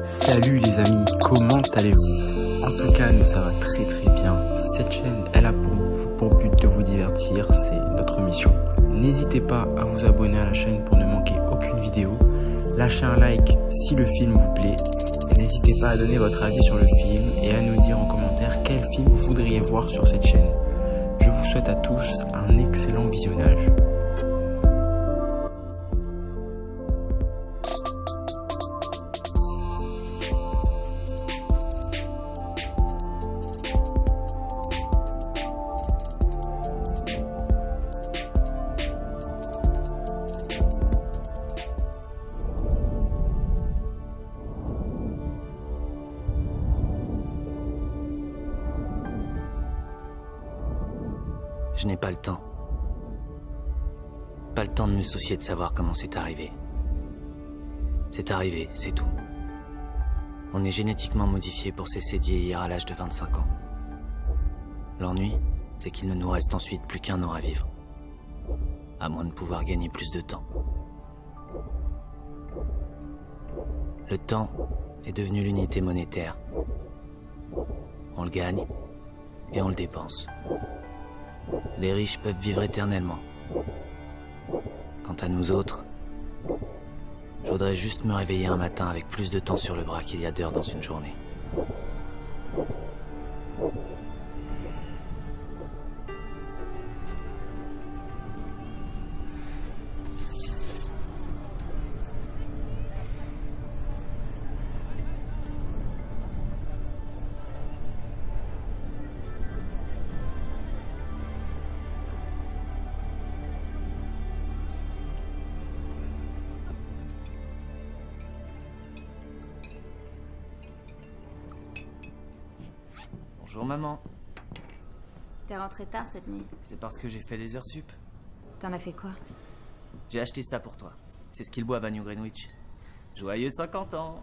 Salut les amis, comment allez-vous? En tout cas, nous ça va très bien. Cette chaîne, elle a pour but de vous divertir, c'est notre mission. N'hésitez pas à vous abonner à la chaîne pour ne manquer aucune vidéo. Lâchez un like si le film vous plaît. Et n'hésitez pas à donner votre avis sur le film et à nous dire en commentaire quel film vous voudriez voir sur cette chaîne. Je vous souhaite à tous un excellent visionnage. Je n'ai pas le temps. Pas le temps de me soucier de savoir comment c'est arrivé. C'est arrivé, c'est tout. On est génétiquement modifié pour cesser d'y vieillir à l'âge de 25 ans. L'ennui, c'est qu'il ne nous reste ensuite plus qu'un an à vivre. À moins de pouvoir gagner plus de temps. Le temps est devenu l'unité monétaire. On le gagne et on le dépense. Les riches peuvent vivre éternellement. Quant à nous autres, je voudrais juste me réveiller un matin avec plus de temps sur le bras qu'il y a d'heures dans une journée. Bonjour maman. T'es rentré tard cette nuit. C'est parce que j'ai fait des heures sup. T'en as fait quoi? J'ai acheté ça pour toi. C'est ce qu'ils boivent à New Greenwich. Joyeux 50 ans.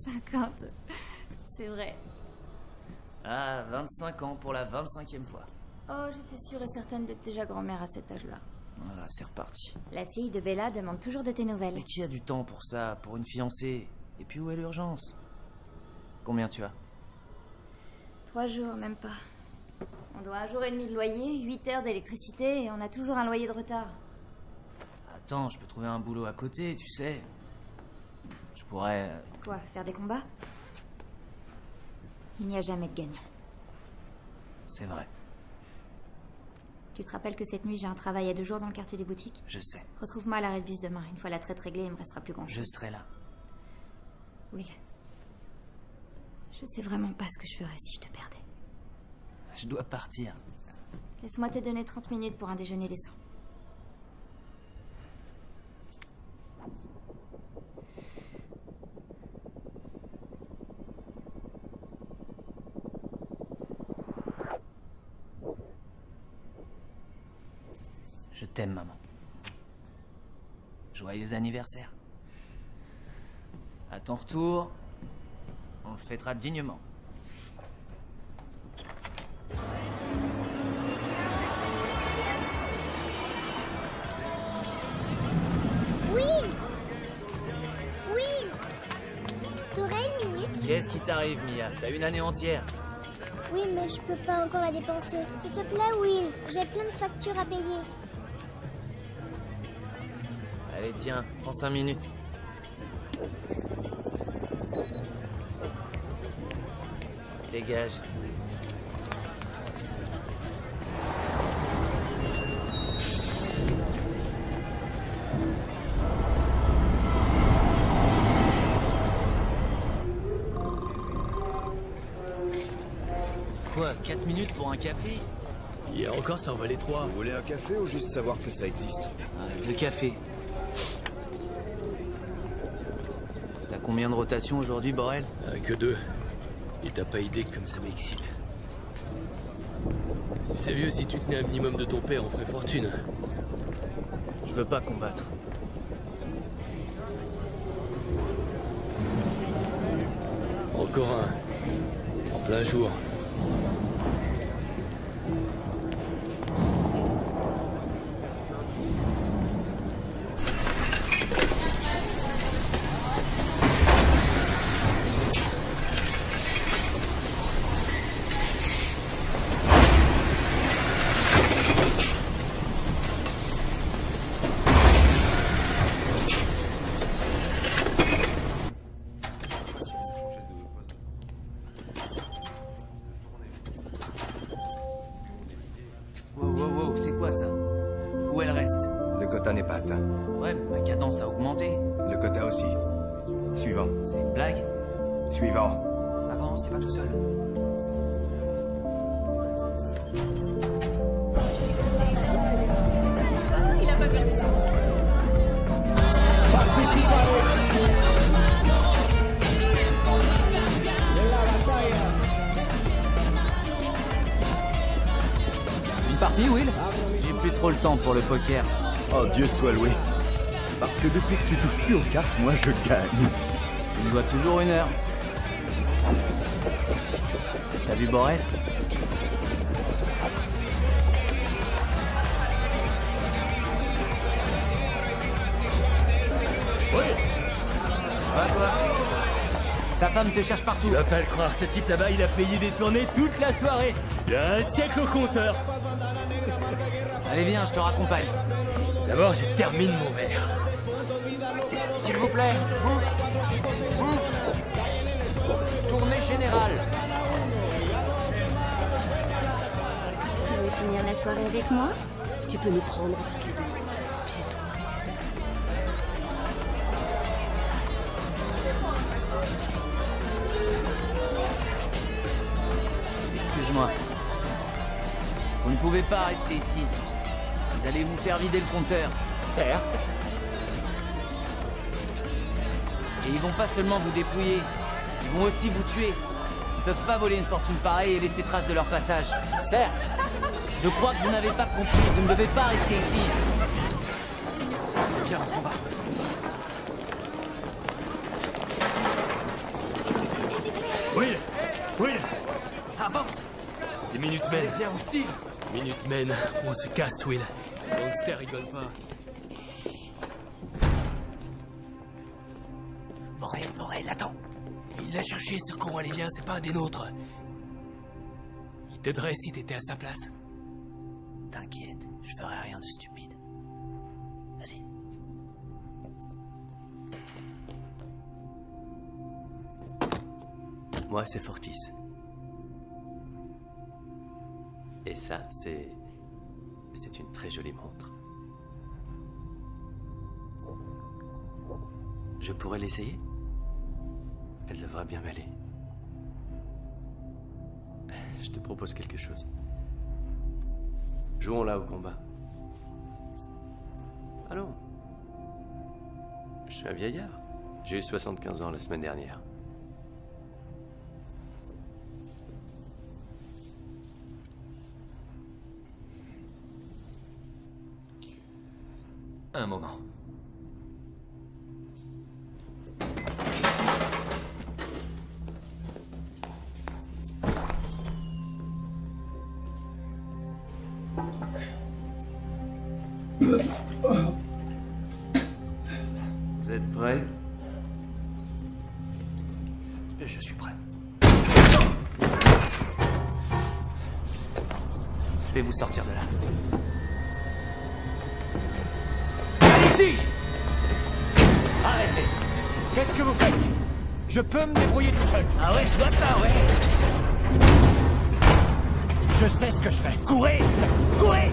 50. C'est vrai. Ah, 25 ans pour la 25e fois. Oh, j'étais sûre et certaine d'être déjà grand-mère à cet âge-là. Voilà, c'est reparti. La fille de Bella demande toujours de tes nouvelles. Mais qui a du temps pour ça, pour une fiancée? Et puis où est l'urgence? Combien tu as? 3 jours, même pas. On doit 1 jour et demi de loyer, 8 heures d'électricité et on a toujours un loyer de retard. Attends, je peux trouver un boulot à côté, tu sais. Je pourrais... Quoi, faire des combats? Il n'y a jamais de gagnant. C'est vrai, Tu te rappelles que cette nuit j'ai un travail à 2 jours dans le quartier des boutiques? je sais. Retrouve-moi à l'arrêt de bus demain. Une fois la traite réglée, il me restera plus grand Je chose. serai là. Will. Je sais vraiment pas ce que je ferais si je te perdais. Je dois partir. Laisse-moi te donner 30 minutes pour un déjeuner décent. Je t'aime, maman. Joyeux anniversaire. À ton retour, on le fêtera dignement. Oui, t'aurais une minute? Qu'est-ce qui t'arrive, Mia? T'as une année entière. Oui, mais je peux pas encore la dépenser. S'il te plaît, Will, j'ai plein de factures à payer. Allez, tiens, prends 5 minutes. Dégage. Quoi, 4 minutes pour un café? Hier encore, ça en valait 3. Vous voulez un café ou juste savoir que ça existe? Le café. T'as combien de rotations aujourd'hui, Borel? Que 2. Et t'as pas idée comme ça m'excite. Tu sais, vieux, si tu tenais un minimum de ton père, on ferait fortune. Je veux pas combattre. Encore un. En plein jour. Blague? Suivant. Avance, t'es pas tout seul. Il a pas perdu ça. Une partie, Will? J'ai plus trop le temps pour le poker. Oh, Dieu soit loué. Parce que depuis que tu touches plus aux cartes, moi je gagne. Tu me dois toujours 1 heure. T'as vu Borel? Oui. Va toi. Ta femme te cherche partout. Tu vas pas le croire, ce type là-bas, il a payé des tournées toute la soirée. Il y a un siècle au compteur. Allez viens, je te raccompagne. D'abord, je termine mon verre. S'il vous plaît, vous. Tournée générale. Tu veux finir la soirée avec moi? Tu peux nous prendre toutes les deux. Chez toi. Excuse-moi. Vous ne pouvez pas rester ici. Vous allez vous faire vider le compteur. Certes. Et ils vont pas seulement vous dépouiller, ils vont aussi vous tuer. Ils peuvent pas voler une fortune pareille et laisser trace de leur passage. Certes. Je crois que vous n'avez pas compris, vous ne devez pas rester ici. Viens, on s'en va. Will, Avance. des Minutemen. Viens, on se tire. Minutemen, on se casse, Will. Ces gangsters rigolent pas. Borel, attends. Il l'a cherché, ce con, allez viens, c'est pas un des nôtres. Il t'aiderait si t'étais à sa place. T'inquiète, je ferai rien de stupide. Vas-y. Moi, c'est Fortis. Et ça, c'est une très jolie montre. Je pourrais l'essayer? Elle devrait bien m'aller. Je te propose quelque chose. Jouons là au combat. Allons. Je suis un vieillard. J'ai eu 75 ans la semaine dernière. Un moment. Vous êtes prêts? Je suis prêt. Je vais vous sortir de là. Allez-y! Arrêtez! Qu'est-ce que vous faites? Je peux me débrouiller tout seul. Ah ouais, je vois ça, ouais. Je sais ce que je fais. Courez! Courez!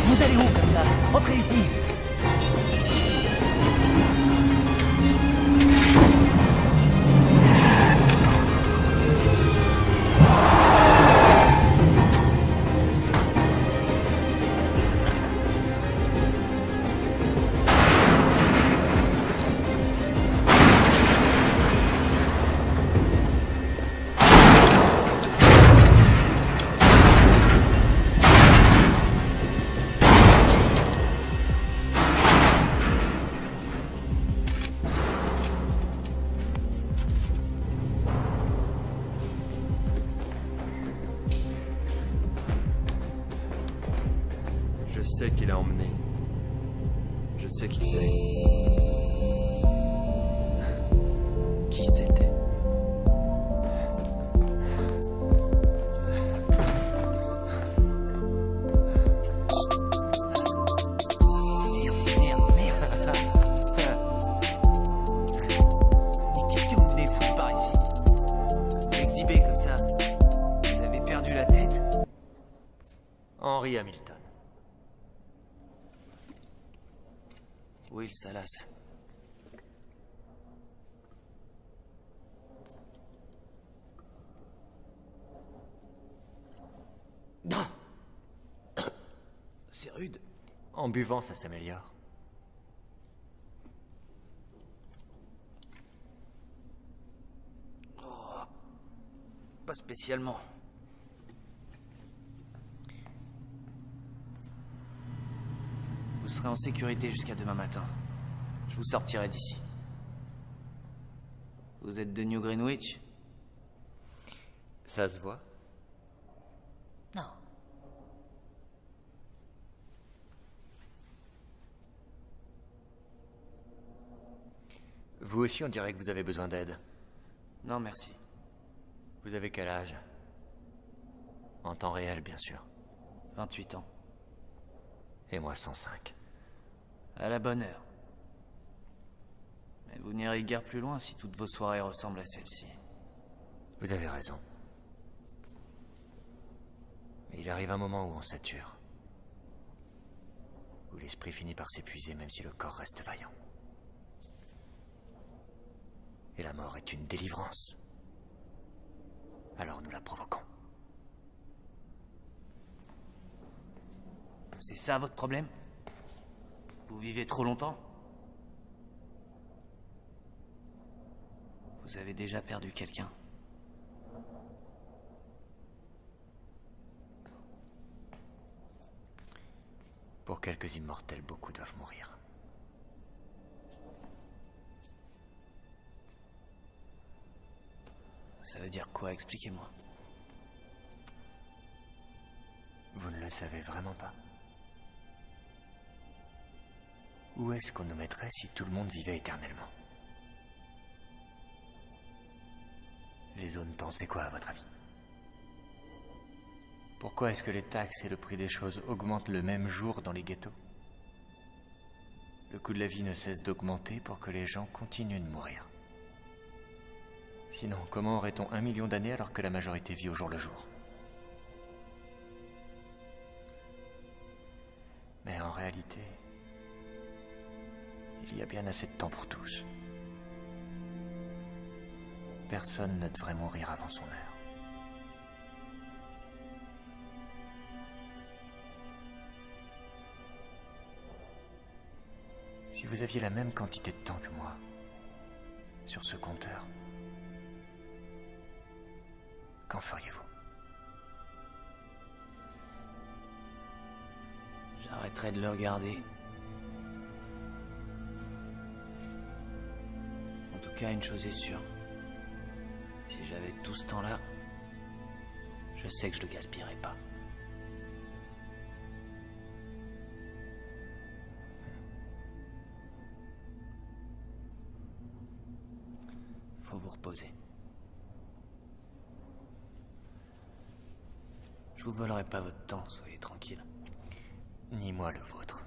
Vous allez où comme ça? Entrez ici. qu'il a emmené. Je sais qui c'est. Qui c'était? Henry Hamilton. Will Salas. C'est rude. En buvant, ça s'améliore. Oh, pas spécialement. Vous serez en sécurité jusqu'à demain matin. Je vous sortirai d'ici. Vous êtes de New Greenwich? Ça se voit? Non. Vous aussi, on dirait que vous avez besoin d'aide. Non, merci. Vous avez quel âge? En temps réel, bien sûr. 28 ans. Et moi, 105. À la bonne heure. Mais vous n'irez guère plus loin si toutes vos soirées ressemblent à celle-ci. Vous avez raison. Mais il arrive un moment où on sature. Où l'esprit finit par s'épuiser même si le corps reste vaillant. Et la mort est une délivrance. Alors nous la provoquons. C'est ça votre problème? Vous vivez trop longtemps? Vous avez déjà perdu quelqu'un? Pour quelques immortels, beaucoup doivent mourir. Ça veut dire quoi? Expliquez-moi. Vous ne le savez vraiment pas? Où est-ce qu'on nous mettrait si tout le monde vivait éternellement? Les zones temps, c'est quoi à votre avis? Pourquoi est-ce que les taxes et le prix des choses augmentent le même jour dans les ghettos? Le coût de la vie ne cesse d'augmenter pour que les gens continuent de mourir. Sinon, comment aurait-on 1 million d'années alors que la majorité vit au jour le jour? Mais en réalité, il y a bien assez de temps pour tous. Personne ne devrait mourir avant son heure. Si vous aviez la même quantité de temps que moi, sur ce compteur, qu'en feriez-vous? J'arrêterai de le regarder. En tout cas, une chose est sûre. Si j'avais tout ce temps-là, je sais que je le gaspillerais pas. Faut vous reposer. Je vous volerai pas votre temps, soyez tranquille. Ni moi le vôtre.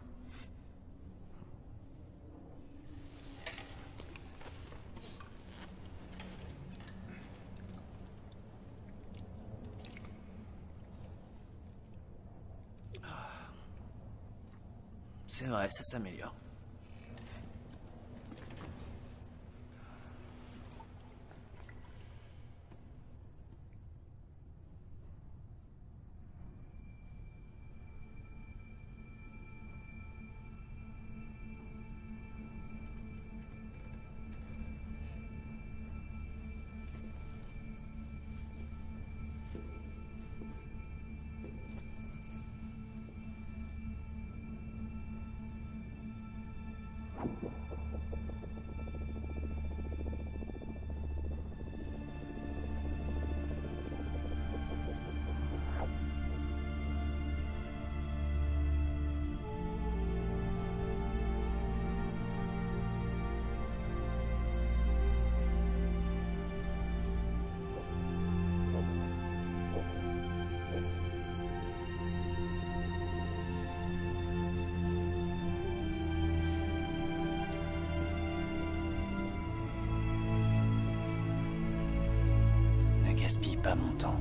C'est vrai, ça s'améliore. gaspille pas mon temps.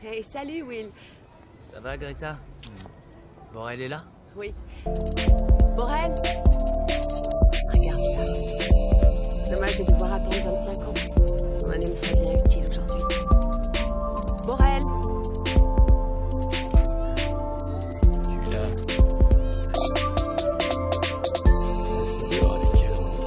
Hey, salut Will. Ça va, Greta? Borel est là? Oui. Borel? Regarde là. Dommage de devoir attendre 25 ans. Son année me serait bien utile aujourd'hui. Borel? Tu l'as. Dehors avec elle, montre.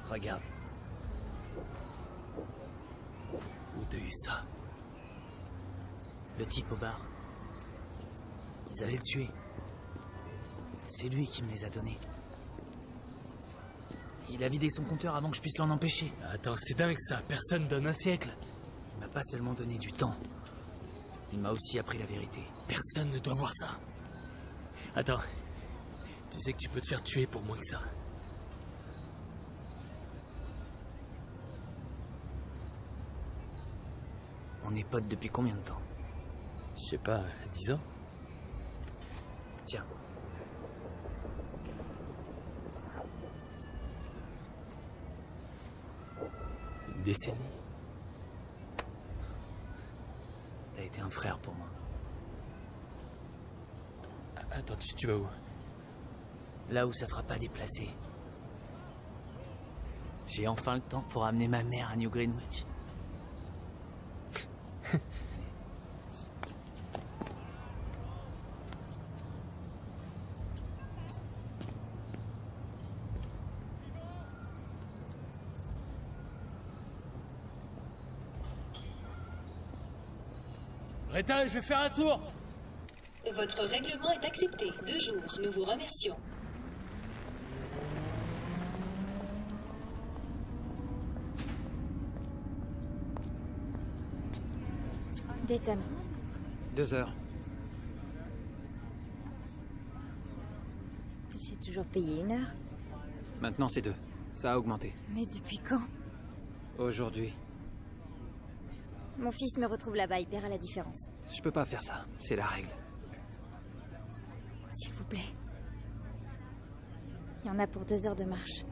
Regarde. Où t'as eu ça? Le type au bar. Ils allaient le tuer. C'est lui qui me les a donnés. Il a vidé son compteur avant que je puisse l'en empêcher. Attends, c'est dingue ça. Personne donne un siècle. Il m'a pas seulement donné du temps. Il m'a aussi appris la vérité. Personne ne doit voir ça. Attends. Tu sais que tu peux te faire tuer pour moins que ça. On est potes depuis combien de temps? Je sais pas, 10 ans? Tiens. Une décennie? T'as été un frère pour moi. Attends, tu vas où? Là où ça fera pas déplacer. J'ai enfin le temps pour amener ma mère à New Greenwich. Greta, je vais faire un tour. Votre règlement est accepté. 2 jours. Nous vous remercions. Dayton. 2 heures. J'ai toujours payé 1 heure. Maintenant, c'est 2. Ça a augmenté. Mais depuis quand? Aujourd'hui. Mon fils me retrouve là-bas, il paiera la différence. Je peux pas faire ça. C'est la règle. S'il vous plaît. Il y en a pour 2 heures de marche.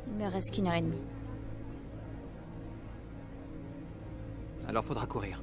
Il me reste qu'1 heure et demie. Alors faudra courir.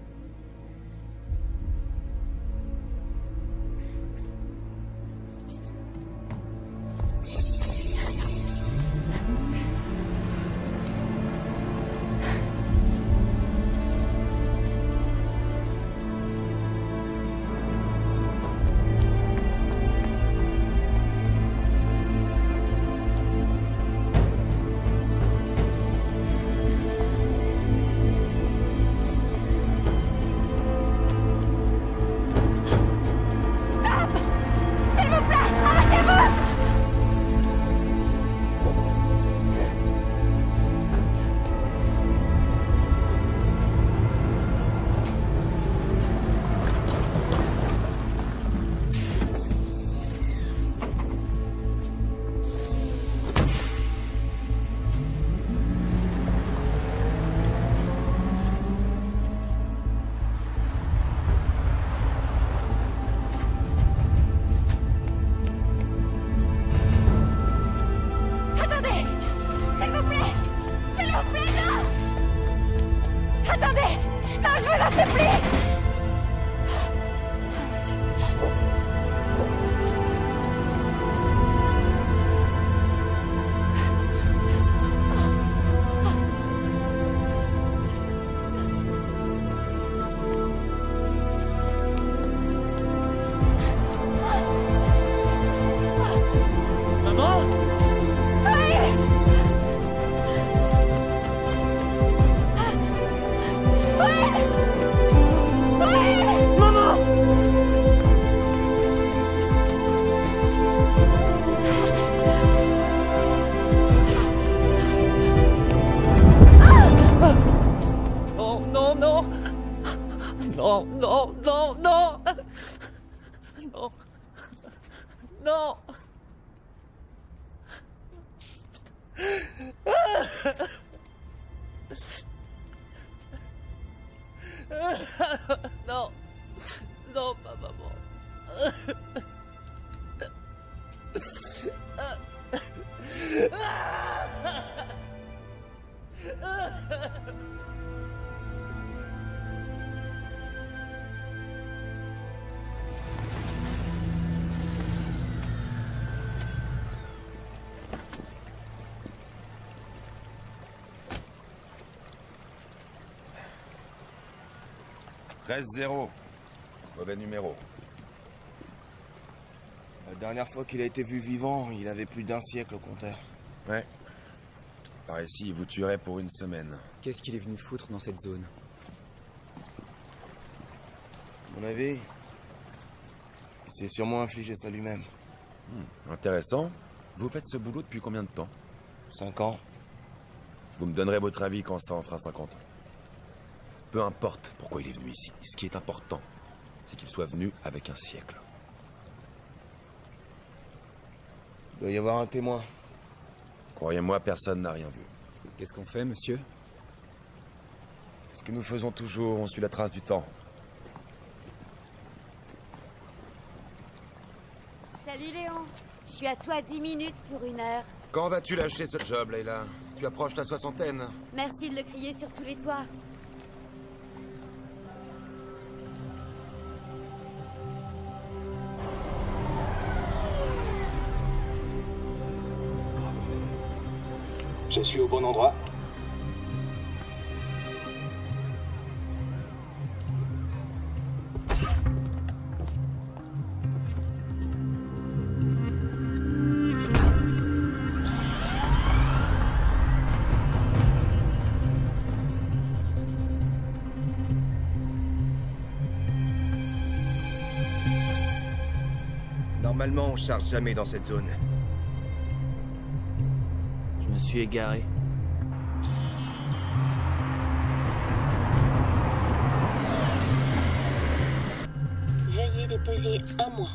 Non, non, non, non! Non! Non! Non! Non, pas maman! « 13-0. Mauvais numéro. La dernière fois qu'il a été vu vivant, il avait plus d'1 siècle au compteur. Ouais. Par ici, il vous tuerait pour 1 semaine. Qu'est-ce qu'il est venu foutre dans cette zone? À mon avis, il s'est sûrement infligé ça lui-même. Intéressant. Vous faites ce boulot depuis combien de temps? 5 ans. Vous me donnerez votre avis quand ça en fera 50 ans. Peu importe pourquoi il est venu ici. Ce qui est important, c'est qu'il soit venu avec 1 siècle. Il doit y avoir un témoin. Croyez-moi, personne n'a rien vu. Qu'est-ce qu'on fait, monsieur? Ce que nous faisons toujours, on suit la trace du temps. Salut Léon, je suis à toi 10 minutes pour 1 heure. Quand vas-tu lâcher ce job, Leila? Tu approches ta 60aine. Merci de le crier sur tous les toits. Je suis au bon endroit. Normalement, on charge jamais dans cette zone. Je me suis égaré. Veuillez déposer 1 mois.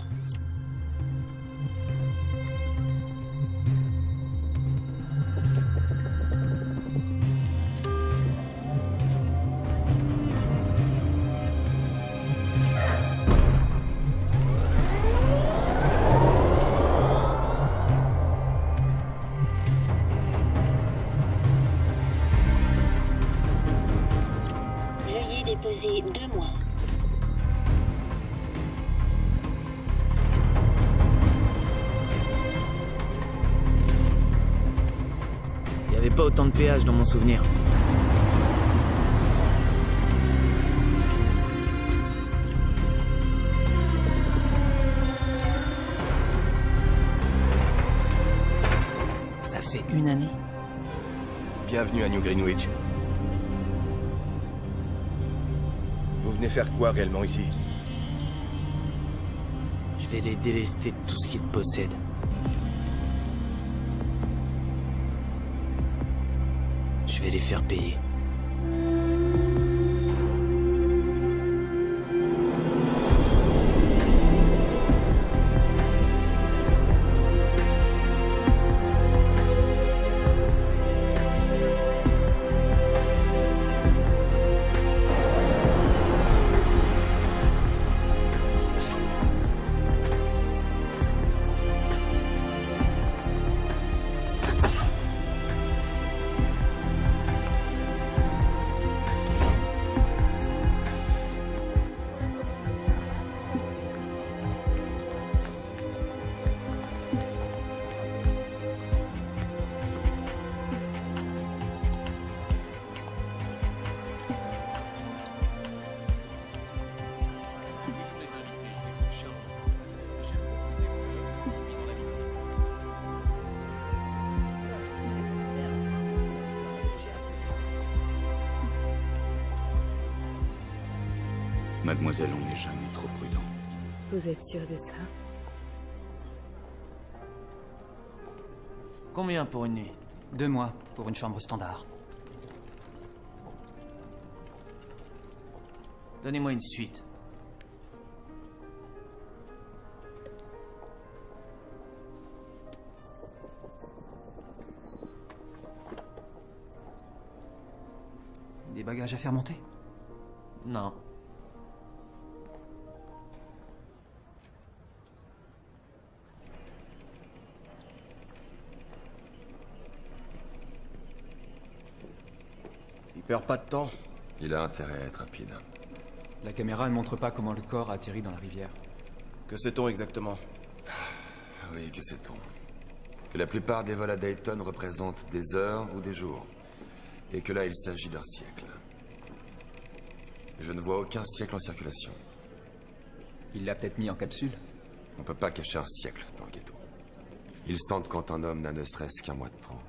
Déposer 2 mois. Il n'y avait pas autant de péage dans mon souvenir. Ça fait 1 année. Bienvenue à New Greenwich. Vous venez faire quoi réellement ici? Je vais les délester de tout ce qu'ils possèdent. Je vais les faire payer. Mademoiselle, on n'est jamais trop prudent. Vous êtes sûr de ça? Combien pour une nuit? 2 mois pour une chambre standard. Donnez-moi une suite. Des bagages à faire monter? Non. Il perd pas de temps. Il a intérêt à être rapide. La caméra ne montre pas comment le corps a atterri dans la rivière. Que sait-on exactement? Oui, que sait-on? Que la plupart des vols à Dayton représentent des heures ou des jours. Et que là, il s'agit d'un siècle. Je ne vois aucun siècle en circulation. Il l'a peut-être mis en capsule? On peut pas cacher un siècle dans le ghetto. Ils sentent quand un homme n'a ne serait-ce qu'un mois de trop.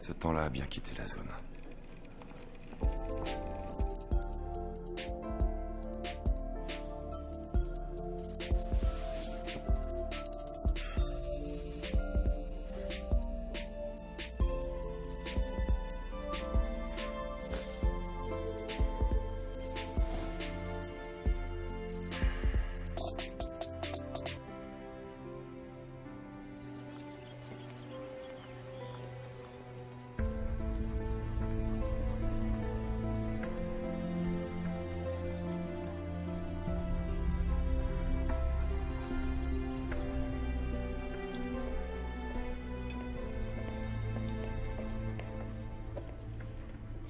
Ce temps-là a bien quitté la zone.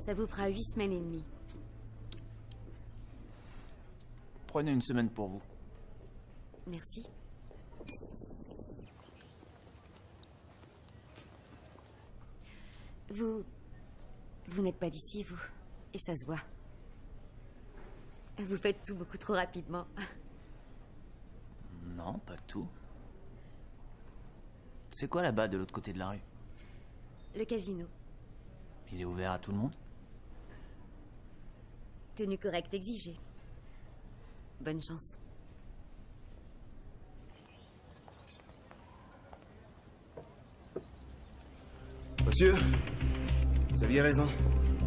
Ça vous fera 8 semaines et demie. Prenez une semaine pour vous. Merci. Vous n'êtes pas d'ici, vous. Et ça se voit. Vous faites tout beaucoup trop rapidement. Non, pas tout. C'est quoi là-bas, de l'autre côté de la rue? Le casino. Il est ouvert à tout le monde? Tenue correcte exigée. Bonne chance. Monsieur, vous aviez raison.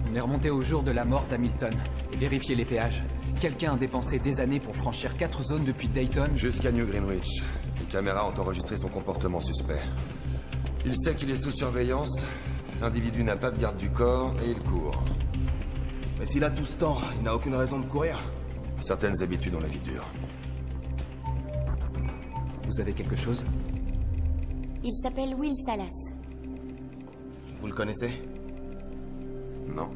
On est remonté au jour de la mort d'Hamilton et vérifié les péages. Quelqu'un a dépensé des années pour franchir 4 zones depuis Dayton jusqu'à New Greenwich. Les caméras ont enregistré son comportement suspect. Il sait qu'il est sous surveillance. L'individu n'a pas de garde du corps et il court. Mais s'il a tout ce temps, il n'a aucune raison de courir. Certaines habitudes ont la vie dure. Vous avez quelque chose? Il s'appelle Will Salas. Vous le connaissez? Non.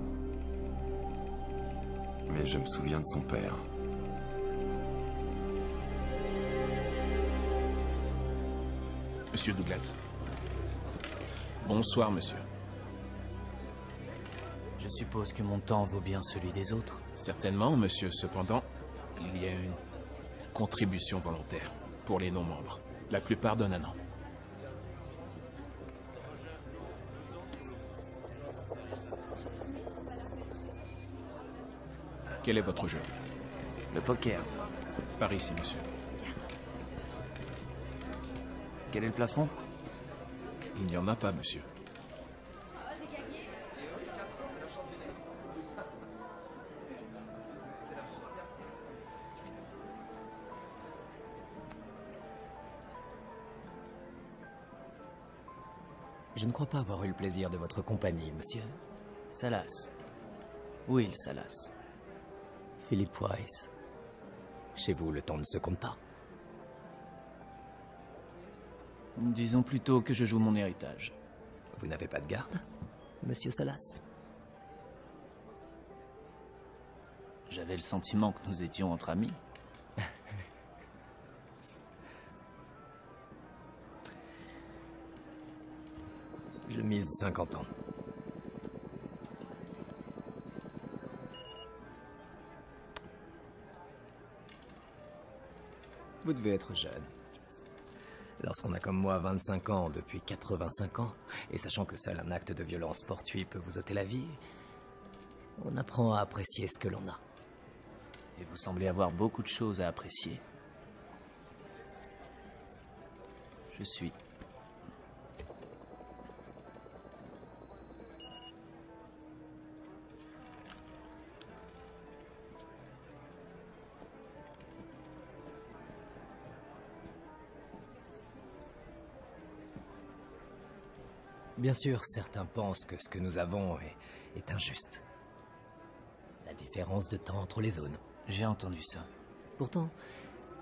Mais je me souviens de son père. Monsieur Douglas. Bonsoir, monsieur. Je suppose que mon temps vaut bien celui des autres. Certainement, monsieur. Cependant, il y a une contribution volontaire pour les non-membres. La plupart donnent un an. Quel est votre jeu? Le poker. Par ici, monsieur. Quel est le plafond? Il n'y en a pas, monsieur. Je ne crois pas avoir eu le plaisir de votre compagnie, monsieur. Salas. Will Salas. Philip Weiss. Chez vous, le temps ne se compte pas. Disons plutôt que je joue mon héritage. Vous n'avez pas de garde, monsieur Salas? J'avais le sentiment que nous étions entre amis. Je mise 50 ans. Vous devez être jeune. Lorsqu'on a comme moi 25 ans depuis 85 ans, et sachant que seul un acte de violence fortuit peut vous ôter la vie, On apprend à apprécier ce que l'on a. Et vous semblez avoir beaucoup de choses à apprécier. Je suis. Bien sûr, certains pensent que ce que nous avons est injuste. La différence de temps entre les zones. J'ai entendu ça. Pourtant,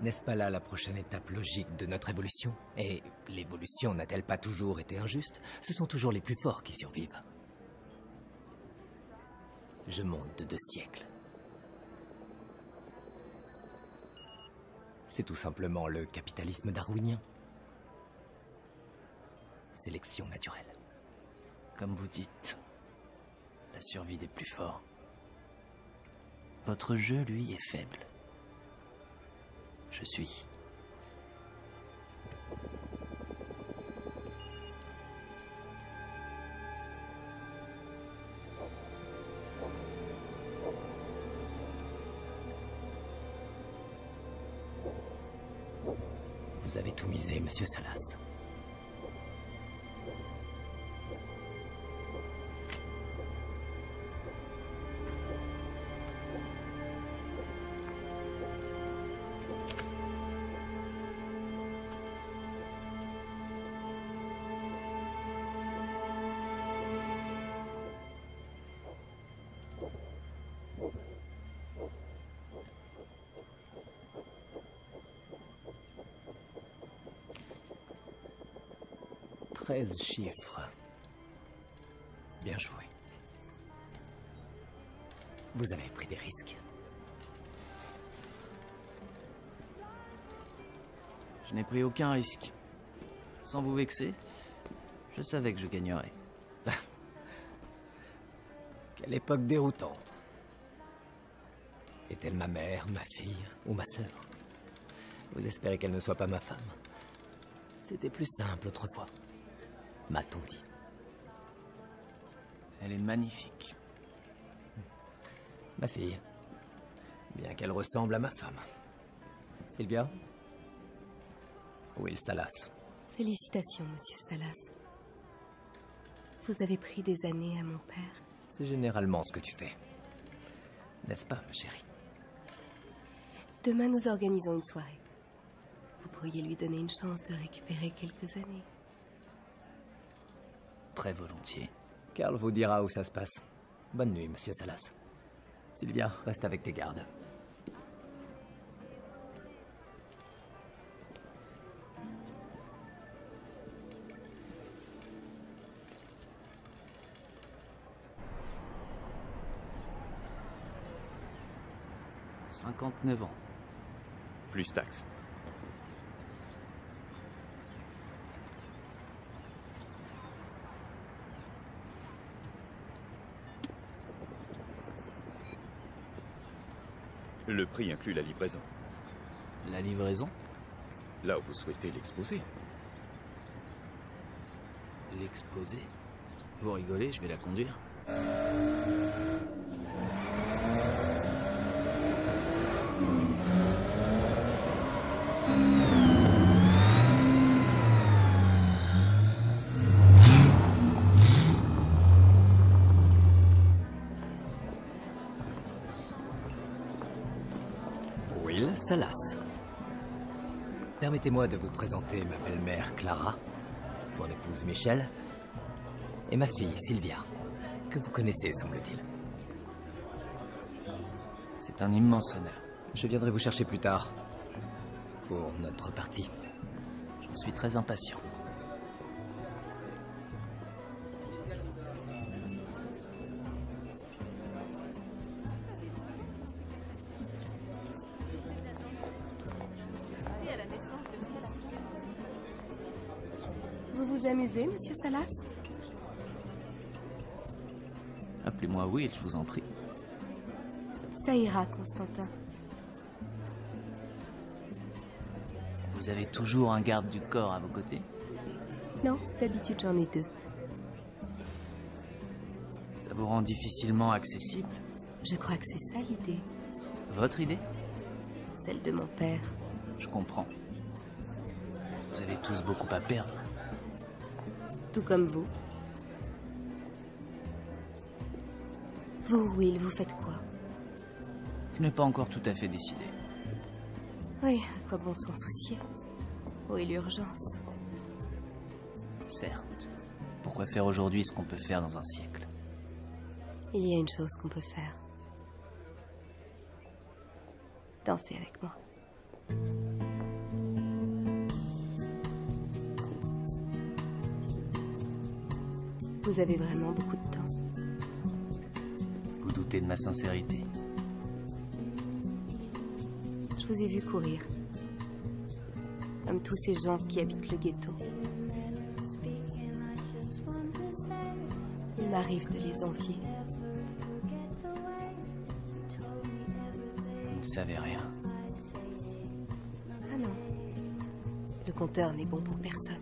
n'est-ce pas là la prochaine étape logique de notre évolution? Et l'évolution n'a-t-elle pas toujours été injuste? Ce sont toujours les plus forts qui survivent. Je monte de 2 siècles. C'est tout simplement le capitalisme darwinien. Sélection naturelle. Comme vous dites, la survie des plus forts. Votre jeu, lui, est faible. Je suis. Vous avez tout misé, Monsieur Salas. « 13 chiffres. Bien joué. Vous avez pris des risques. Je n'ai pris aucun risque. Sans vous vexer, je savais que je gagnerais. Quelle époque déroutante. Est-elle ma mère, ma fille ou ma sœur? Vous espérez qu'elle ne soit pas ma femme? C'était plus simple autrefois. M'a-t-on dit. Elle est magnifique. Ma fille. Bien qu'elle ressemble à ma femme. Sylvia? Will Salas. Félicitations, Monsieur Salas. Vous avez pris des années à mon père. C'est généralement ce que tu fais. N'est-ce pas, ma chérie? Demain, nous organisons une soirée. Vous pourriez lui donner une chance de récupérer quelques années. Très volontiers. Karl vous dira où ça se passe. Bonne nuit, Monsieur Salas. Sylvia, reste avec tes gardes. « 59 ans. Plus taxe. Le prix inclut la livraison. La livraison? Là où vous souhaitez l'exposer. L'exposer? Vous rigolez, je vais la conduire. Will Salas. Permettez-moi de vous présenter ma belle-mère Clara, mon épouse Michelle, et ma fille Sylvia, que vous connaissez, semble-t-il. C'est un immense honneur. Je viendrai vous chercher plus tard, pour notre partie. J'en suis très impatient. Vous vous amusez, Monsieur Salas? Appelez-moi Will, je vous en prie. Ça ira, Constantin. Vous avez toujours un garde du corps à vos côtés? Non, d'habitude j'en ai 2. Ça vous rend difficilement accessible. Je crois que c'est ça l'idée. Votre idée? Celle de mon père. Je comprends. Vous avez tous beaucoup à perdre. Tout comme vous. Vous, Will, vous faites quoi? Je n'ai pas encore tout à fait décidé. Oui, à quoi bon s'en soucier? Où est l'urgence? Certes. Pourquoi faire aujourd'hui ce qu'on peut faire dans un siècle? Il y a une chose qu'on peut faire. Danser avec moi. Vous avez vraiment beaucoup de temps. Vous doutez de ma sincérité? Je vous ai vu courir. Comme tous ces gens qui habitent le ghetto. Il m'arrive de les envier. Vous ne savez rien. Ah non. Le compteur n'est bon pour personne.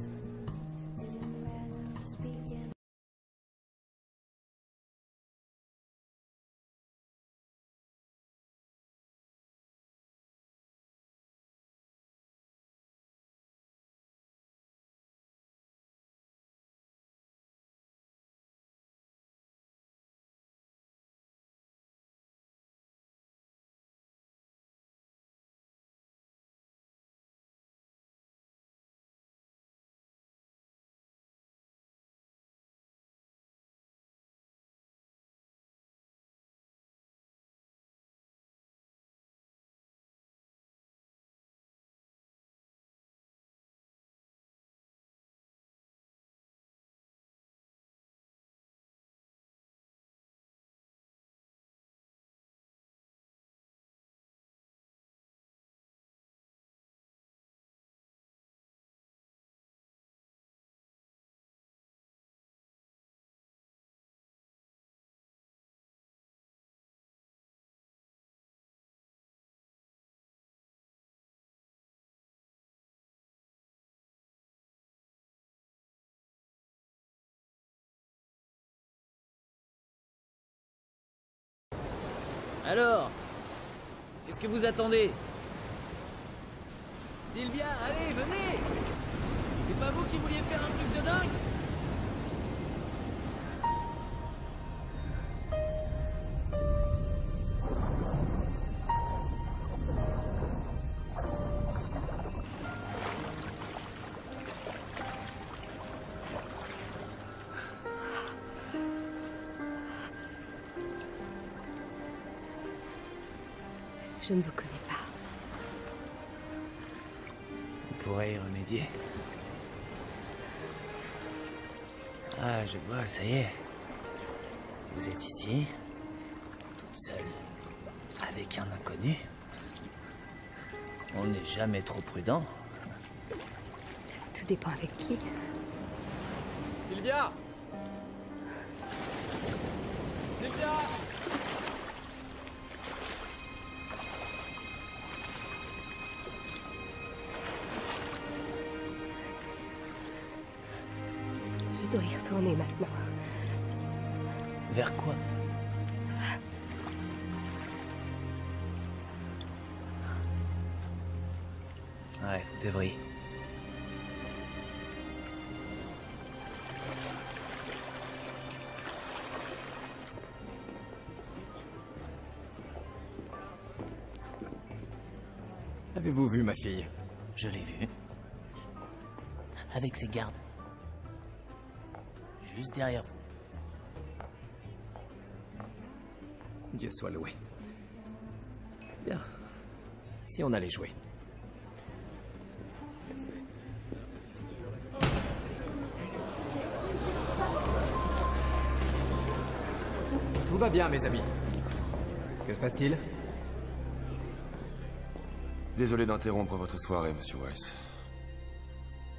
Alors, qu'est-ce que vous attendez? Sylvia, allez, venez! C'est pas vous qui vouliez faire un truc de dingue? Je ne vous connais pas. On pourrait y remédier. Ah, je vois, ça y est. Vous êtes ici, toute seule, avec un inconnu. On n'est jamais trop prudent. Tout dépend avec qui. Sylvia! Sylvia! Je dois y retourner maintenant. Vers quoi? Ouais, vous devriez. Avez-vous vu ma fille? Je l'ai vue. Avec ses gardes. Juste derrière vous. Dieu soit loué. Bien. Si on allait jouer. Tout va bien, mes amis. Que se passe-t-il? Désolé d'interrompre votre soirée, monsieur Weiss.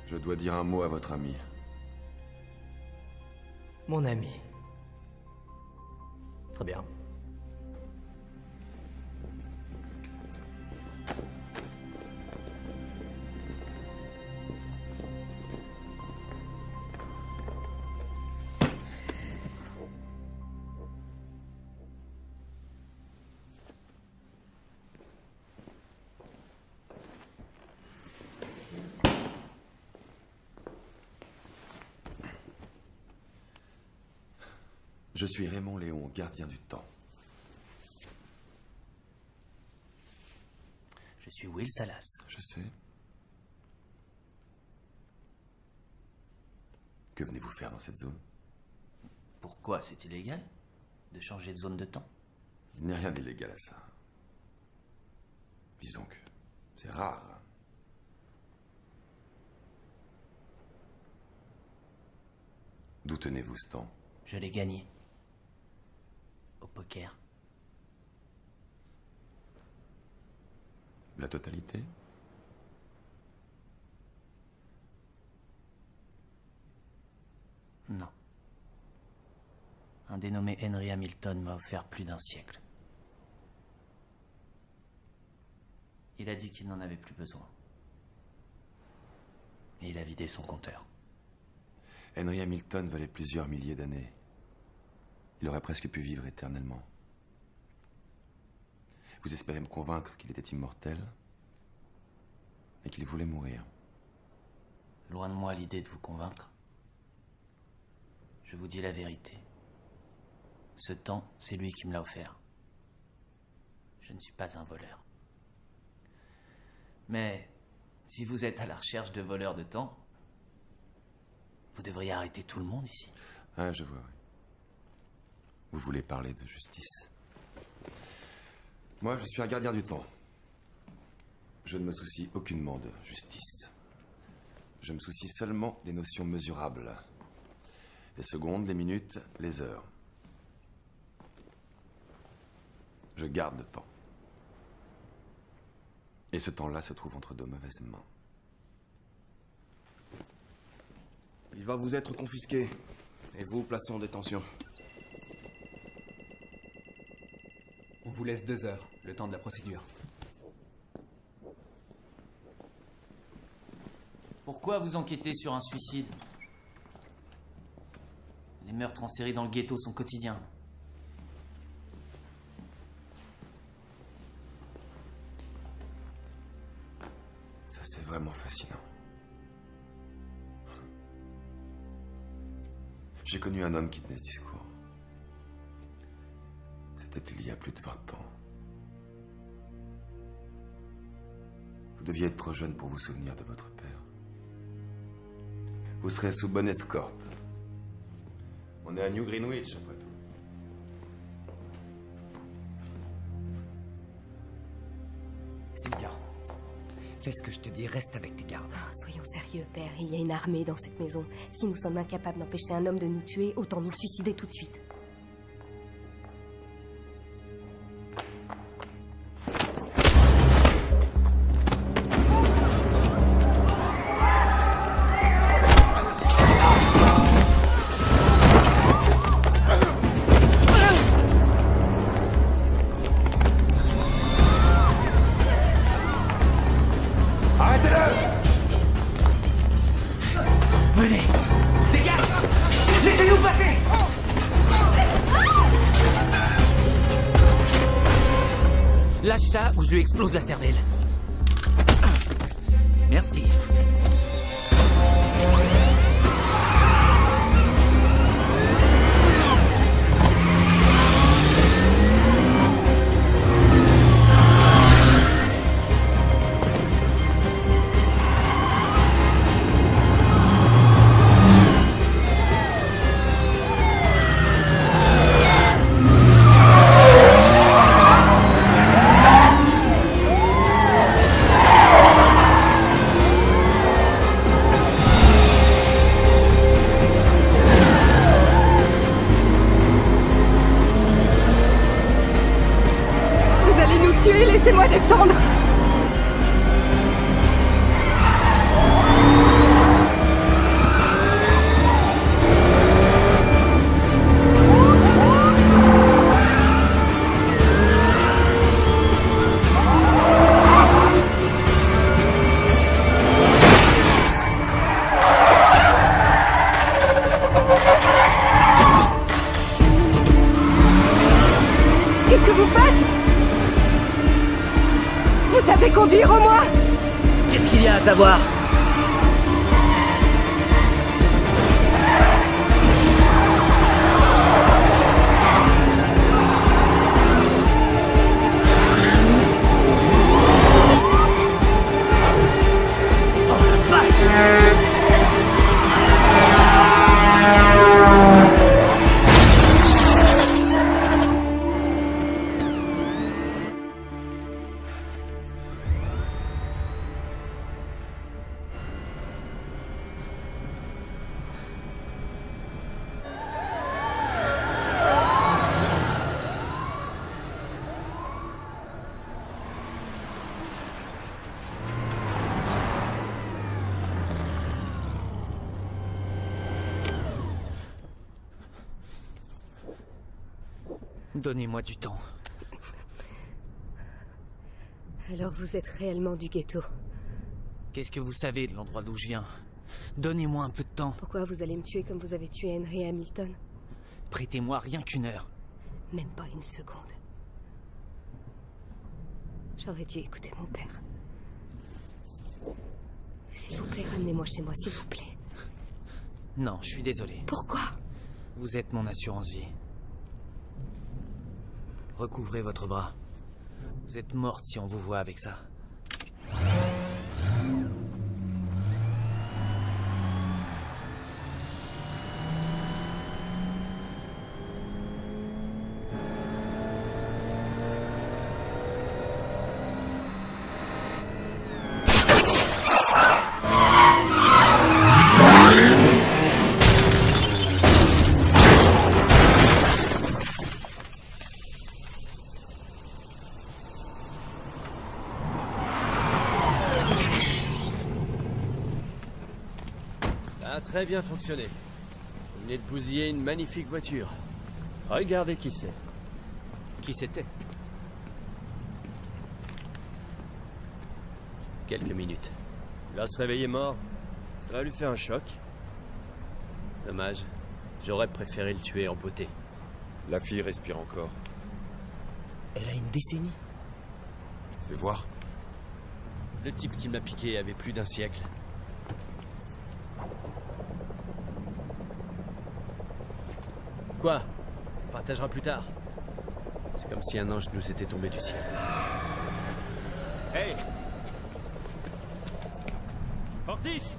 Je dois dire un mot à votre ami. Mon ami. Très bien. Je suis Raymond Léon, gardien du temps. Je suis Will Salas. Je sais. Que venez-vous faire dans cette zone? Pourquoi? C'est illégal de changer de zone de temps? Il n'y a rien d'illégal à ça. Disons que c'est rare. D'où tenez-vous ce temps? Je l'ai gagné. Au poker. La totalité? Non. Un dénommé Henry Hamilton m'a offert plus d'1 siècle. Il a dit qu'il n'en avait plus besoin. Et il a vidé son compteur. Henry Hamilton valait plusieurs milliers d'années. Il aurait presque pu vivre éternellement. Vous espérez me convaincre qu'il était immortel et qu'il voulait mourir. Loin de moi l'idée de vous convaincre. Je vous dis la vérité. Ce temps, c'est lui qui me l'a offert. Je ne suis pas un voleur. Mais si vous êtes à la recherche de voleurs de temps, vous devriez arrêter tout le monde ici. Ah, je vois, oui. Vous voulez parler de justice. Moi, je suis un gardien du temps. Je ne me soucie aucunement de justice. Je me soucie seulement des notions mesurables. Les secondes, les minutes, les heures. Je garde le temps. Et ce temps-là se trouve entre de mauvaises mains. Il va vous être confisqué. Et vous placé en détention. On vous laisse 2 heures, le temps de la procédure. Pourquoi vous enquêtez sur un suicide? Les meurtres en série dans le ghetto sont quotidiens. Ça, c'est vraiment fascinant. J'ai connu un homme qui tenait ce discours. C'était il y a plus de 20 ans. Vous deviez être trop jeune pour vous souvenir de votre père. Vous serez sous bonne escorte. On est à New Greenwich, après tout. Sylvia, fais ce que je te dis, reste avec tes gardes. Oh, soyons sérieux, père. Il y a une armée dans cette maison. Si nous sommes incapables d'empêcher un homme de nous tuer, autant nous suicider tout de suite. Lâche ça ou je lui explose la cervelle. Merci. Laissez-moi descendre. Qu'est-ce que vous faites? Vous savez conduire au moins? Qu'est-ce qu'il y a à savoir? Donnez-moi du temps. Alors vous êtes réellement du ghetto. Qu'est-ce que vous savez de l'endroit d'où je viens? Donnez-moi un peu de temps. Pourquoi vous allez me tuer comme vous avez tué Henry et Hamilton? Prêtez-moi rien qu'une heure. Même pas une seconde. J'aurais dû écouter mon père. S'il vous plaît, ramenez-moi chez moi, s'il vous plaît. Non, je suis désolé. Pourquoi? Vous êtes mon assurance vie. Recouvrez votre bras. Vous êtes morte si on vous voit avec ça. Très bien fonctionné. Vous venez de bousiller une magnifique voiture. Regardez qui c'est. Qui c'était? Quelques minutes. Il va se réveiller mort. Ça va lui faire un choc. Dommage. J'aurais préféré le tuer en beauté. La fille respire encore. Elle a une décennie. Fais voir. Le type qui m'a piqué avait plus d'un siècle. Quoi? On partagera plus tard. C'est comme si un ange nous était tombé du ciel. Hey! Fortis!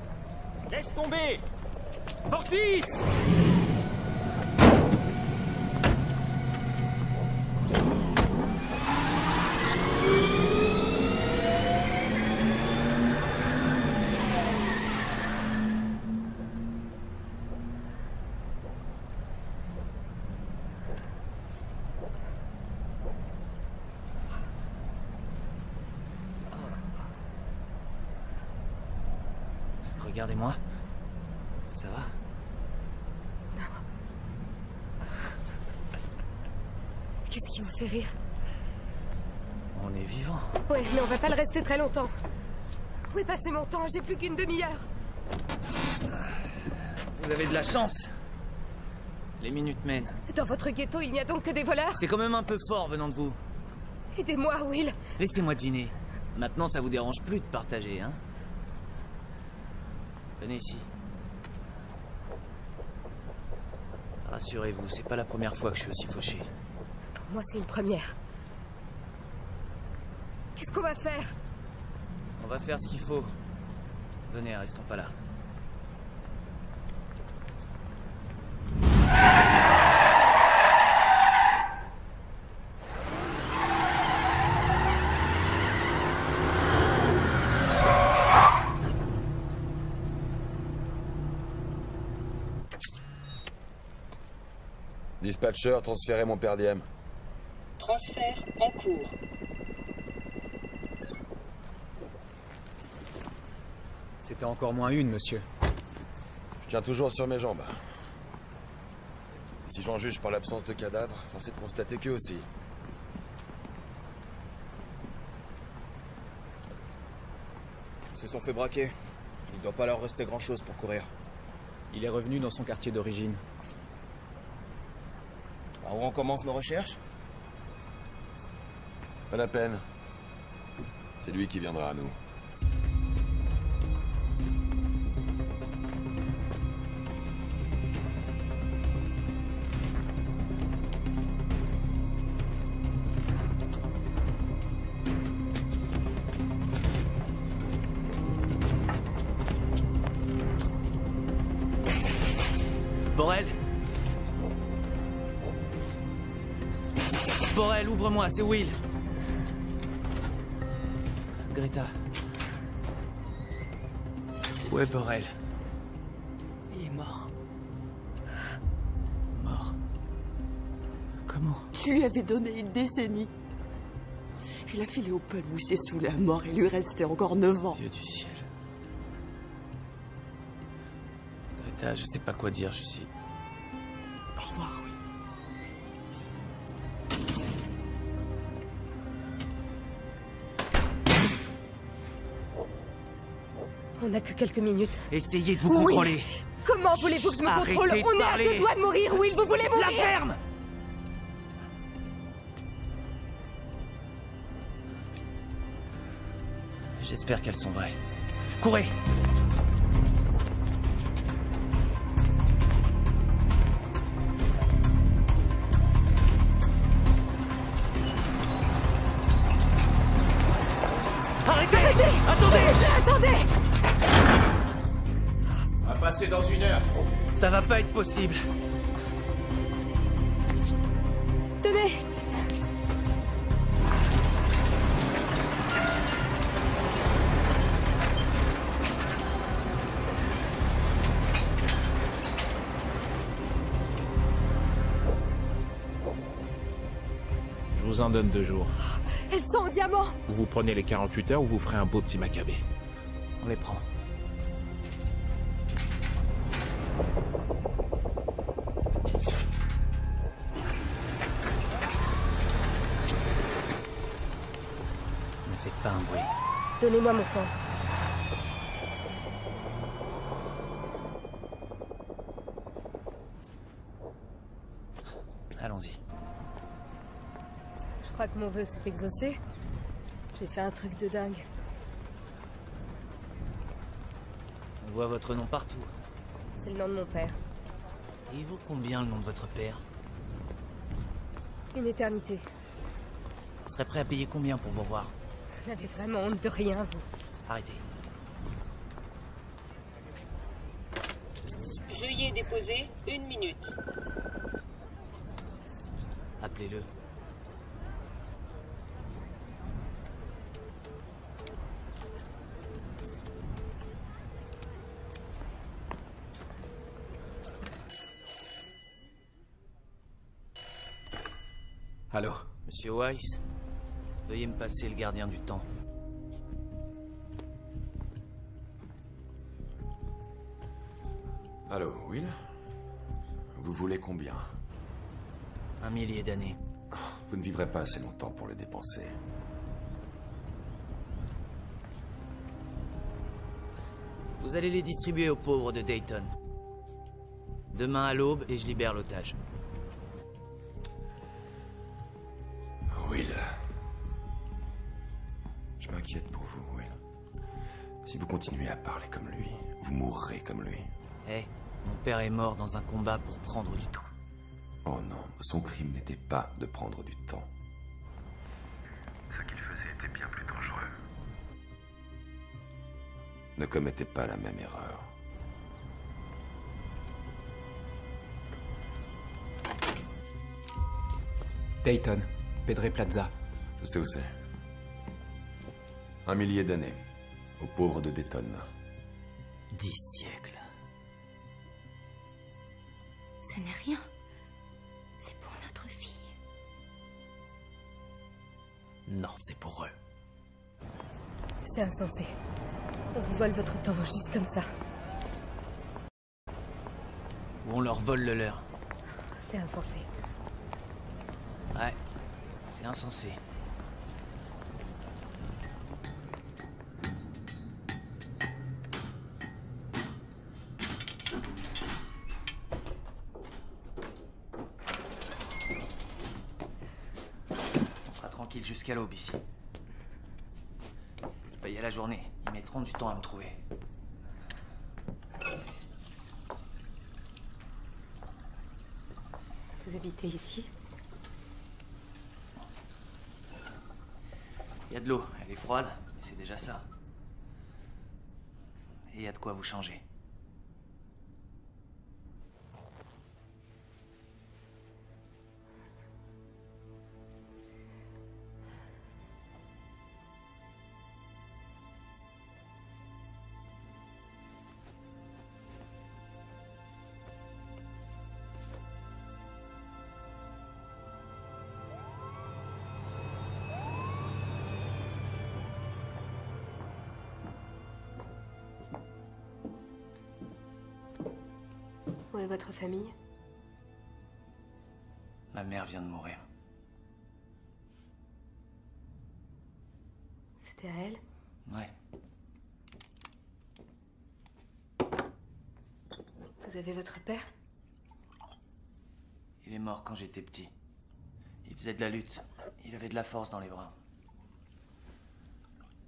Laisse tomber! Fortis! Regardez-moi. Ça va? Qu'est-ce qui vous fait rire? On est vivant. Ouais, mais on va pas le rester très longtemps. Où est passé mon temps? J'ai plus qu'une demi-heure. Vous avez de la chance. Les minutes mènent. Dans votre ghetto, il n'y a donc que des voleurs? C'est quand même un peu fort venant de vous. Aidez-moi, Will. Laissez-moi deviner. Maintenant, ça vous dérange plus de partager, hein? Venez ici. Rassurez-vous, c'est pas la première fois que je suis aussi fauché. Pour moi, c'est une première. Qu'est-ce qu'on va faire? On va faire ce qu'il faut. Venez, restons pas là. Dispatcher, transférez mon per diem. Transfert en cours. C'était encore moins une, monsieur. Je tiens toujours sur mes jambes. Si j'en juge par l'absence de cadavre, force est de constater qu'eux aussi. Ils se sont fait braquer. Il doit pas leur rester grand-chose pour courir. Il est revenu dans son quartier d'origine. Par où on commence nos recherches? Pas la peine. C'est lui qui viendra à nous. Borel! Borel, ouvre-moi, c'est Will. Greta. Où est Borel? Il est mort. Mort? Comment? Je lui avais donné une décennie. Il a filé au pub où il s'est saoulé à mort et lui restait encore 9 ans. Dieu du ciel. Greta, je sais pas quoi dire, je suis... Au revoir, oui. On n'a que quelques minutes. Essayez de vous contrôler. Comment voulez-vous que je me Arrêtez contrôle? de On est à parler. 2 doigts de mourir, Will. Vous voulez mourir? La ferme! J'espère qu'elles sont vraies. Courez! Arrêtez! Attendez! Attendez! On va passer dans 1 heure. Ça va pas être possible. Tenez! Je vous en donne 2 jours. Elles sont en diamant! Ou vous prenez les 48 heures ou vous ferez un beau petit macabé. On les prend. Ne faites pas un bruit. Donnez-moi mon temps. Allons-y. Je crois que mon vœu s'est exaucé. J'ai fait un truc de dingue. On voit votre nom partout. C'est le nom de mon père. Et il vaut combien le nom de votre père? Une éternité. Vous serez prêt à payer combien pour vous revoir? Vous n'avez vraiment honte de rien, vous. Arrêtez. Veuillez déposer 1 minute. Appelez-le. Allô? Monsieur Weiss, veuillez me passer le gardien du temps. Allô, Will? Vous voulez combien? 1 millier d'années. Vous ne vivrez pas assez longtemps pour le dépenser. Vous allez les distribuer aux pauvres de Dayton. Demain à l'aube et je libère l'otage. Will. Je m'inquiète pour vous, Will. Si vous continuez à parler comme lui, vous mourrez comme lui. Eh, mon père est mort dans un combat pour prendre du temps. Oh non, son crime n'était pas de prendre du temps. Ce qu'il faisait était bien plus dangereux. Ne commettez pas la même erreur. Dayton, Pedre Plaza. Je sais où c'est. 1 millier d'années. Aux pauvres de Dayton. 10 siècles. Ce n'est rien. C'est pour notre fille. Non, c'est pour eux. C'est insensé. On vous vole votre temps juste comme ça. Ou on leur vole le leur. C'est insensé. Ouais, c'est insensé. On sera tranquille jusqu'à l'aube ici. Je paye à la journée. Ils mettront du temps à me trouver. Vous habitez ici? Il y a de l'eau, elle est froide, mais c'est déjà ça. Et il y a de quoi vous changer. Où est votre famille? Ma mère vient de mourir. C'était à elle? Ouais. avez votre père? Il est mort quand j'étais petit. Il faisait de la lutte. Il avait de la force dans les bras.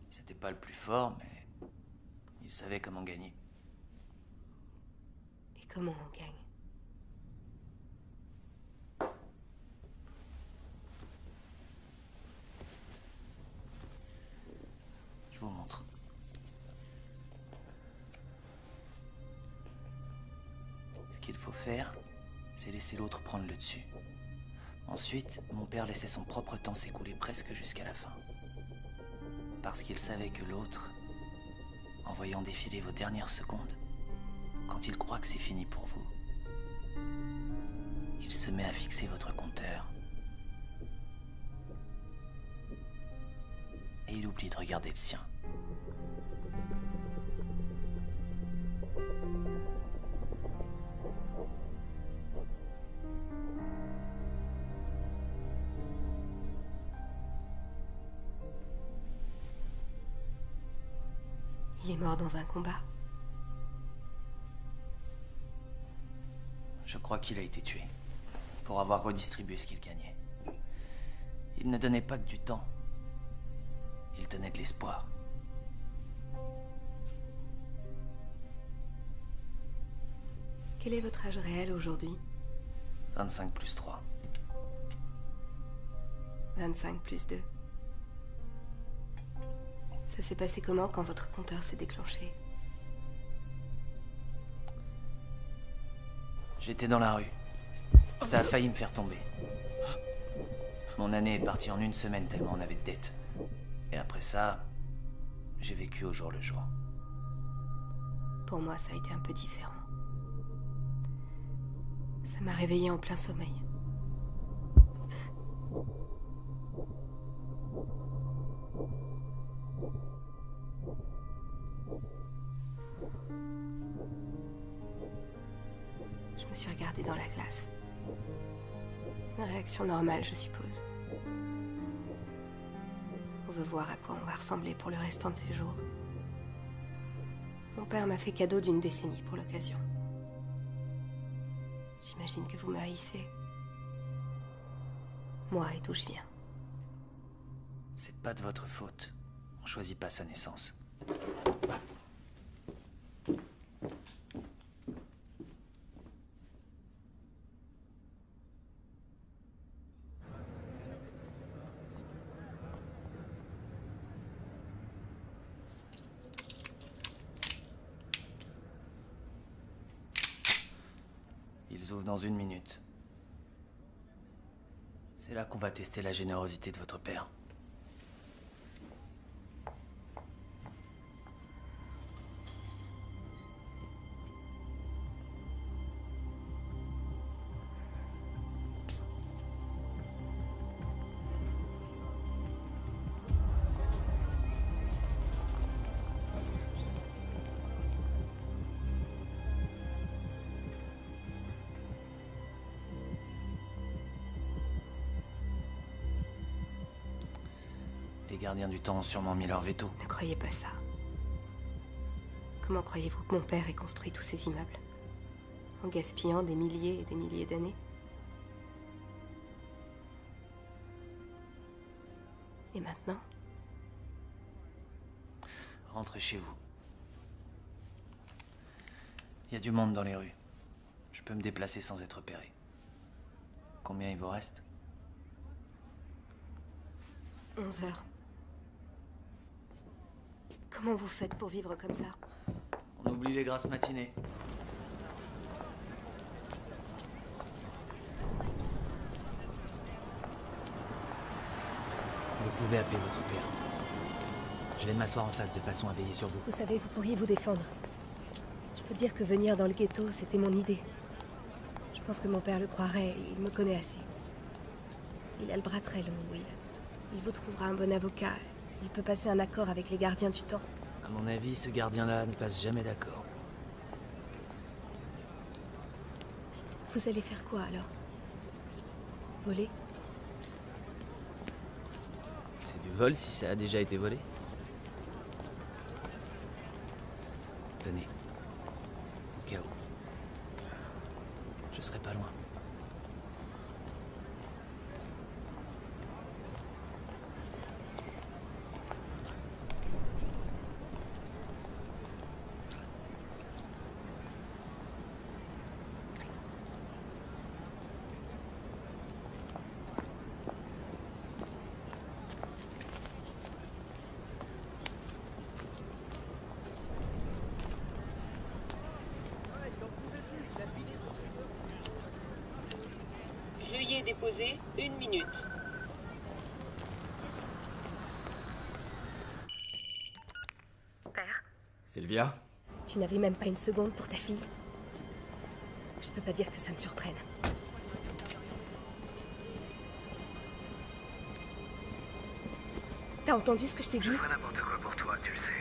C'était pas le plus fort, mais il savait comment gagner. Et comment on gagne? Je vous montre. Ce qu'il faut faire, c'est laisser l'autre prendre le dessus. Ensuite, mon père laissait son propre temps s'écouler presque jusqu'à la fin. Parce qu'il savait que l'autre, en voyant défiler vos dernières secondes, quand il croit que c'est fini pour vous, il se met à fixer votre compteur. Et il oublie de regarder le sien. Il est mort dans un combat. Je crois qu'il a été tué, pour avoir redistribué ce qu'il gagnait. Il ne donnait pas que du temps. Il donnait de l'espoir. Quel est votre âge réel aujourd'hui? 25 plus 3. 25 plus 2. Ça s'est passé comment quand votre compteur s'est déclenché? J'étais dans la rue. Ça a failli me faire tomber. Mon année est partie en une semaine tellement on avait de dettes. Et après ça, j'ai vécu au jour le jour. Pour moi, ça a été un peu différent. Ça m'a réveillée en plein sommeil. Je me suis regardée dans la glace. Une réaction normale, je suppose. On veut voir à quoi on va ressembler pour le restant de ses jours. Mon père m'a fait cadeau d'une décennie pour l'occasion. J'imagine que vous me haïssez. Moi et d'où je viens. C'est pas de votre faute. On choisit pas sa naissance. Ils ouvrent dans 1 minute. C'est là qu'on va tester la générosité de votre père. Les gardiens du temps ont sûrement mis leur veto. Ne croyez pas ça. Comment croyez-vous que mon père ait construit tous ces immeubles? En gaspillant des milliers et des milliers d'années? Et maintenant? Rentrez chez vous. Il y a du monde dans les rues. Je peux me déplacer sans être repéré. Combien il vous reste? 11 heures. Comment vous faites pour vivre comme ça? On oublie les grasses matinées. Vous pouvez appeler votre père. Je vais m'asseoir en face de façon à veiller sur vous. Vous savez, vous pourriez vous défendre. Je peux dire que venir dans le ghetto, c'était mon idée. Je pense que mon père le croirait, il me connaît assez. Il a le bras très long, Will. Il vous trouvera un bon avocat. Il peut passer un accord avec les gardiens du temps. À mon avis, ce gardien-là ne passe jamais d'accord. Vous allez faire quoi, alors? Voler? C'est du vol si ça a déjà été volé? Tenez. Au cas où. Je serai pas loin. Veuillez déposer 1 minute. Père, Sylvia? tu n'avais même pas une seconde pour ta fille? Je peux pas dire que ça me surprenne. T'as entendu ce que je t'ai dit? Je ferai n'importe quoi pour toi, tu le sais.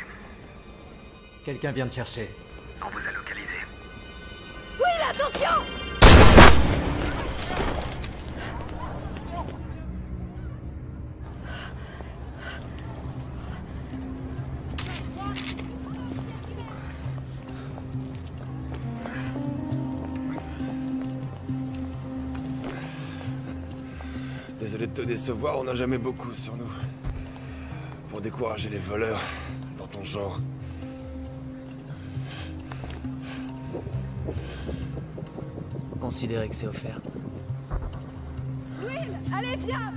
Quelqu'un vient te chercher. On vous a localisé. Oui, attention! Désolé de te décevoir, on n'a jamais beaucoup sur nous. Pour décourager les voleurs, dans ton genre. Considérez que c'est offert. Will, allez, viens!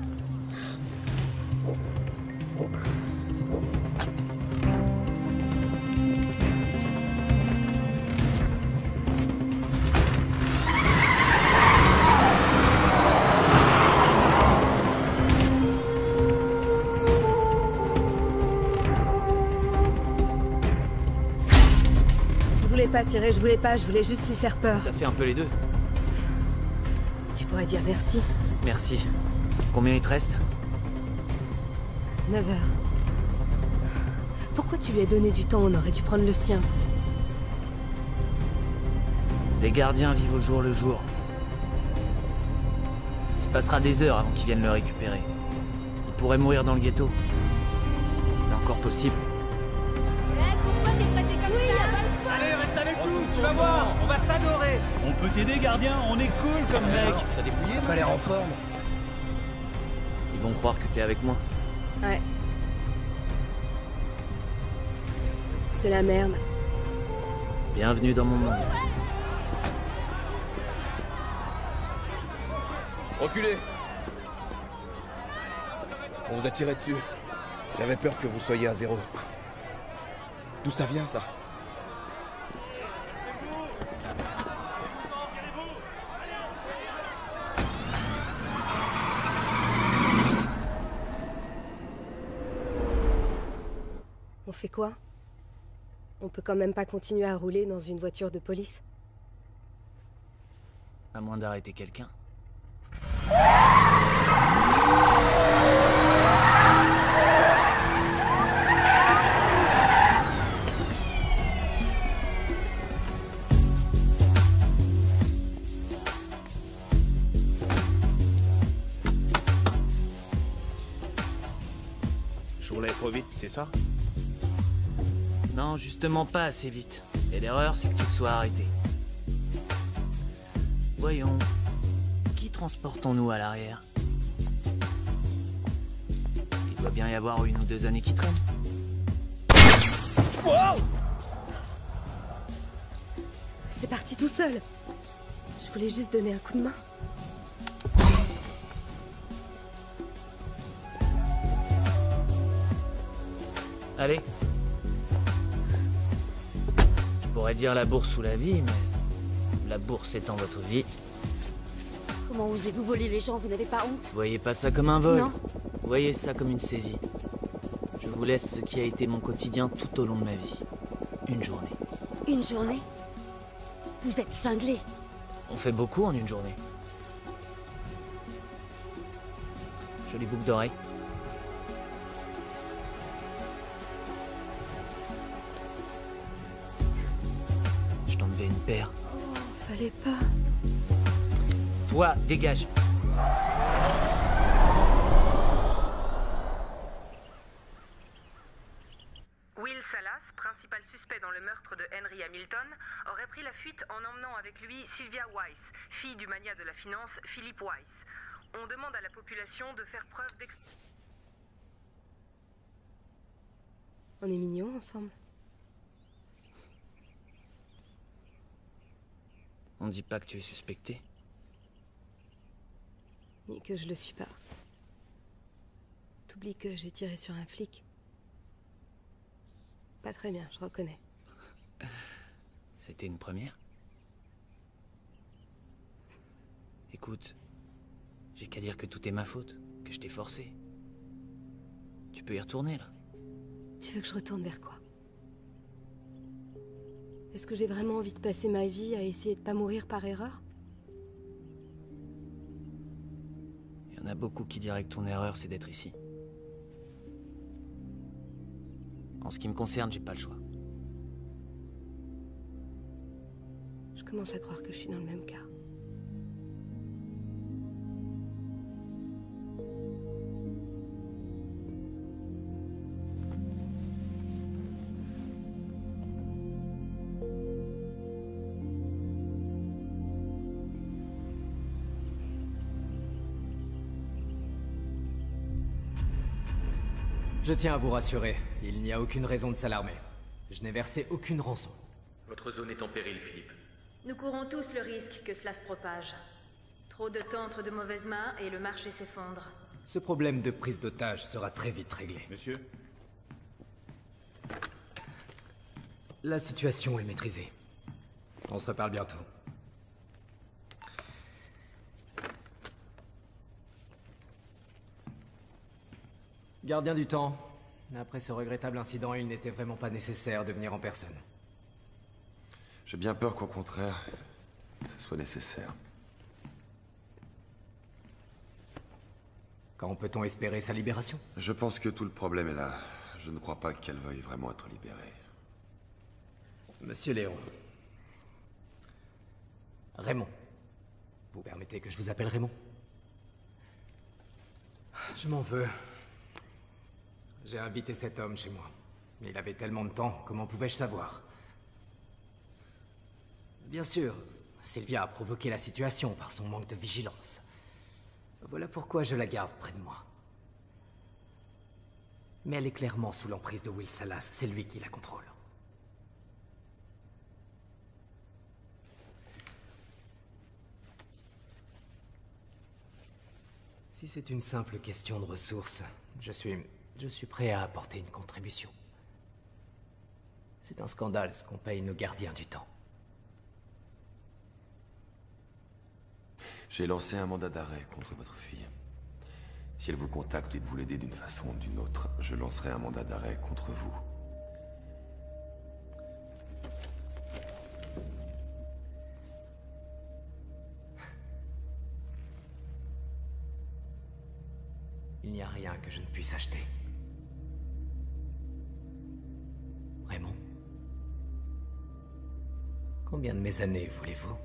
Je voulais pas tirer, je voulais juste lui faire peur. T'as fait un peu les deux. Tu pourrais dire merci. Merci. Combien il te reste? 9 heures. Pourquoi tu lui as donné du temps? On aurait dû prendre le sien. Les gardiens vivent au jour le jour. Il se passera des heures avant qu'ils viennent le récupérer. Il pourrait mourir dans le ghetto. C'est encore possible. Pourquoi t'es pressé comme ça? Allez, reste avec nous, tu vas voir, on va s'adorer. On peut t'aider, gardien, on est cool comme mec. T'as dépouillé? T'as pas l'air en forme. Ils vont croire que t'es avec moi. Ouais. C'est la merde. Bienvenue dans mon monde. Reculez! On vous a tiré dessus. J'avais peur que vous soyez à zéro. D'où ça vient, ça? On fait quoi? On peut quand même pas continuer à rouler dans une voiture de police. À moins d'arrêter quelqu'un. Je roulais trop vite, c'est ça? Non, justement pas assez vite. Et l'erreur, c'est que tu te sois arrêté. Voyons. Qui transportons-nous à l'arrière? Il doit bien y avoir 1 ou 2 années qui traînent. Wow! C'est parti tout seul. Je voulais juste donner un coup de main. Allez. Je pourrais dire la bourse ou la vie, mais la bourse étant votre vie. Comment osez-vous voler les gens? Vous n'avez pas honte? Voyez pas ça comme un vol. Non. Voyez ça comme une saisie. Je vous laisse ce qui a été mon quotidien tout au long de ma vie. Une journée. Une journée? Vous êtes cinglé. On fait beaucoup en une journée. Jolie boucle d'oreille. Je t'en devais une paire. Oh, fallait pas. Toi, dégage. Will Salas, principal suspect dans le meurtre de Henry Hamilton aurait pris la fuite en emmenant avec lui Sylvia Weiss, fille du magnat de la finance Philip Weiss. On demande à la population de faire preuve On est mignons ensemble. On dit pas que tu es suspecté. Ni que je le suis pas. T'oublies que j'ai tiré sur un flic. Pas très bien, je reconnais. C'était une première. Écoute, j'ai qu'à dire que tout est ma faute, que je t'ai forcé. Tu peux y retourner, là. Tu veux que je retourne vers quoi? Est-ce que j'ai vraiment envie de passer ma vie à essayer de pas mourir par erreur? Il y en a beaucoup qui diraient que ton erreur, c'est d'être ici. En ce qui me concerne, j'ai pas le choix. Je commence à croire que je suis dans le même cas. Je tiens à vous rassurer, il n'y a aucune raison de s'alarmer. Je n'ai versé aucune rançon. Votre zone est en péril, Philippe. Nous courons tous le risque que cela se propage. Trop de temps entre de mauvaises mains et le marché s'effondre. Ce problème de prise d'otage sera très vite réglé. Monsieur? La situation est maîtrisée. On se reparle bientôt. Gardien du temps. Après ce regrettable incident, il n'était vraiment pas nécessaire de venir en personne. J'ai bien peur qu'au contraire, ce soit nécessaire. Quand peut-on espérer sa libération? Je pense que tout le problème est là. Je ne crois pas qu'elle veuille vraiment être libérée. Monsieur Léon. Raymond. Vous permettez que je vous appelle Raymond? Je m'en veux. J'ai invité cet homme chez moi. Il avait tellement de temps, comment pouvais-je savoir? Bien sûr, Sylvia a provoqué la situation par son manque de vigilance. Voilà pourquoi je la garde près de moi. Mais elle est clairement sous l'emprise de Will Salas, c'est lui qui la contrôle. Si c'est une simple question de ressources, je suis prêt à apporter une contribution. C'est un scandale ce qu'on paye nos gardiens du temps. J'ai lancé un mandat d'arrêt contre votre fille. Si elle vous contacte et de vous l'aider d'une façon ou d'une autre, je lancerai un mandat d'arrêt contre vous. Il n'y a rien que je ne puisse acheter. Raymond, combien de mes années voulez-vous?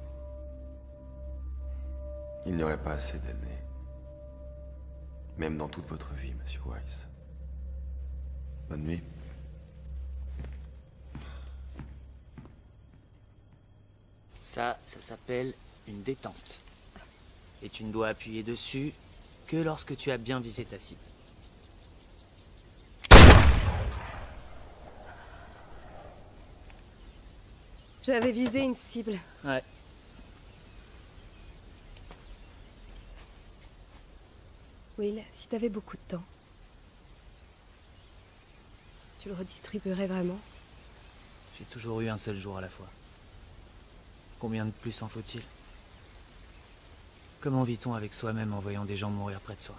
Il n'y aurait pas assez d'années. Même dans toute votre vie, Monsieur Weiss. Bonne nuit. Ça s'appelle une détente. Et tu ne dois appuyer dessus que lorsque tu as bien visé ta cible. J'avais visé une cible. Ouais. Will, si t'avais beaucoup de temps, tu le redistribuerais vraiment? J'ai toujours eu un seul jour à la fois. Combien de plus en faut-il? Comment vit-on avec soi-même en voyant des gens mourir près de soi?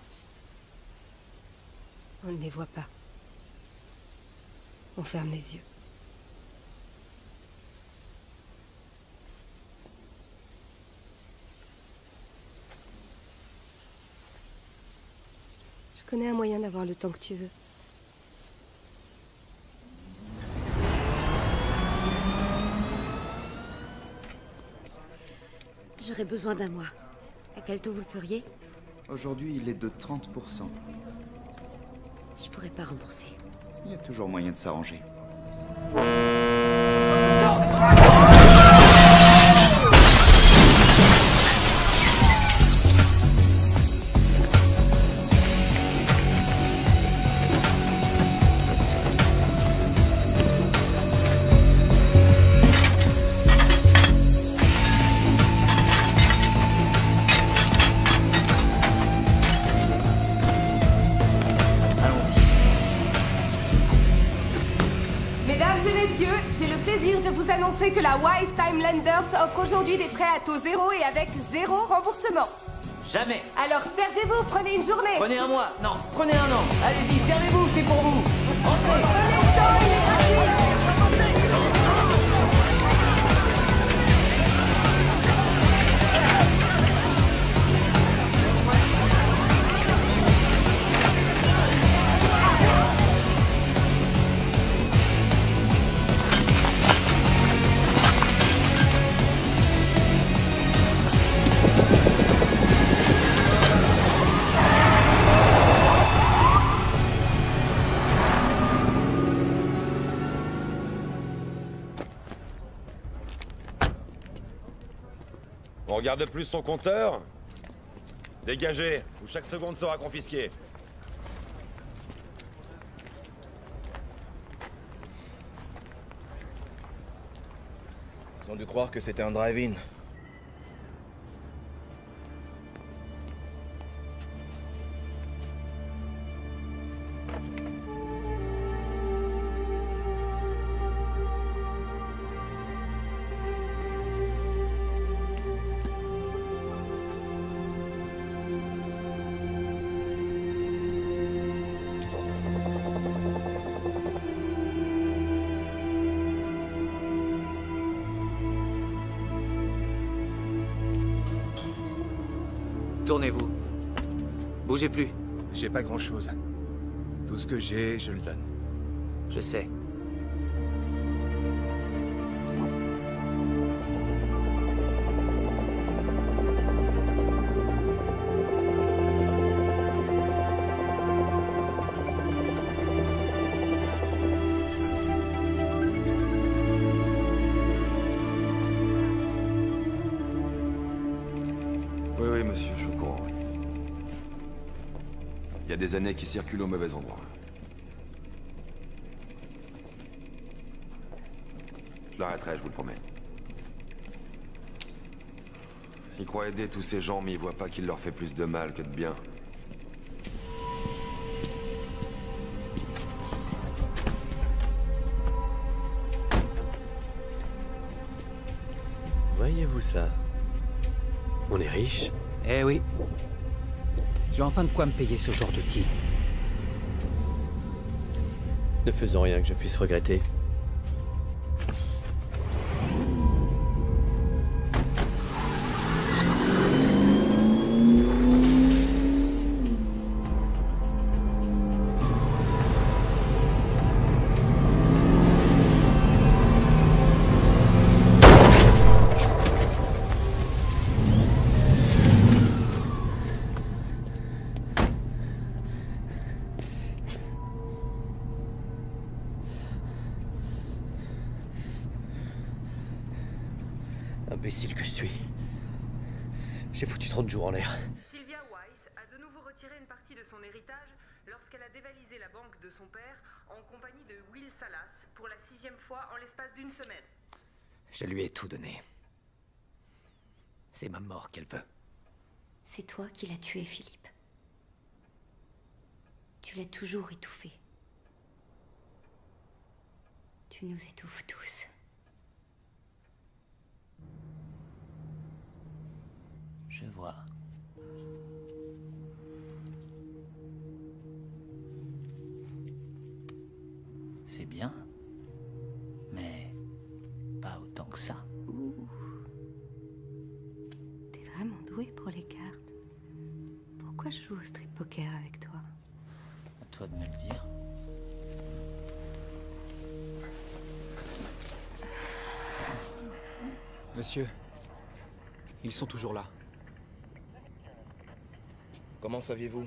On ne les voit pas. On ferme les yeux. Je connais un moyen d'avoir le temps que tu veux. J'aurais besoin d'un mois. À quel taux vous le feriez? Aujourd'hui, il est de 30%. Je pourrais pas rembourser. Il y a toujours moyen de s'arranger. J'ai le plaisir de vous annoncer que la Wise Time Lenders offre aujourd'hui des prêts à taux zéro et avec 0 remboursement. Jamais. Alors servez-vous, prenez une journée. Prenez un mois. Non, prenez un an. Allez-y, servez-vous, c'est pour vous. Entrez. Prenez le temps, il est gratuit. On regarde plus son compteur? Dégagez, ou chaque seconde sera confisquée. Ils ont dû croire que c'était un drive-in. Tournez-vous. Bougez plus. J'ai pas grand-chose. Tout ce que j'ai, je le donne. Je sais. Oui, monsieur, je suis au courant. Il y a des années qui circulent au mauvais endroit. Je l'arrêterai, je vous le promets. Il croit aider tous ces gens, mais il voit pas qu'il leur fait plus de mal que de bien. Voyez-vous ça? On est riche. Eh oui. J'ai enfin de quoi me payer ce genre de deal. Ne faisons rien que je puisse regretter. Imbécile que je suis. J'ai foutu trop de jours en l'air. Sylvia Weiss a de nouveau retiré une partie de son héritage lorsqu'elle a dévalisé la banque de son père en compagnie de Will Salas pour la 6e fois en l'espace d'une semaine. Je lui ai tout donné. C'est ma mort qu'elle veut. C'est toi qui l'as tué, Philippe. Tu l'as toujours étouffé. Tu nous étouffes tous. Je vois. C'est bien, mais pas autant que ça. Ouh. T'es vraiment doué pour les cartes. Pourquoi je joue au street poker avec toi? À toi de me le dire. Monsieur, ils sont toujours là. Comment saviez-vous?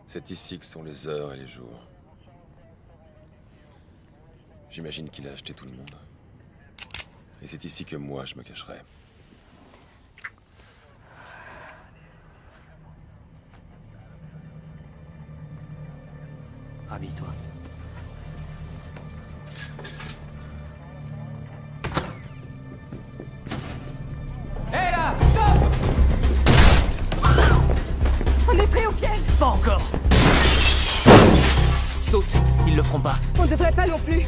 C'est ici que sont les heures et les jours. J'imagine qu'il a acheté tout le monde. Et c'est ici que moi, je me cacherai. Habille-toi. Hé là, stop! On est prêt au piège? Pas encore. Saute, ils le feront pas. On devrait pas non plus.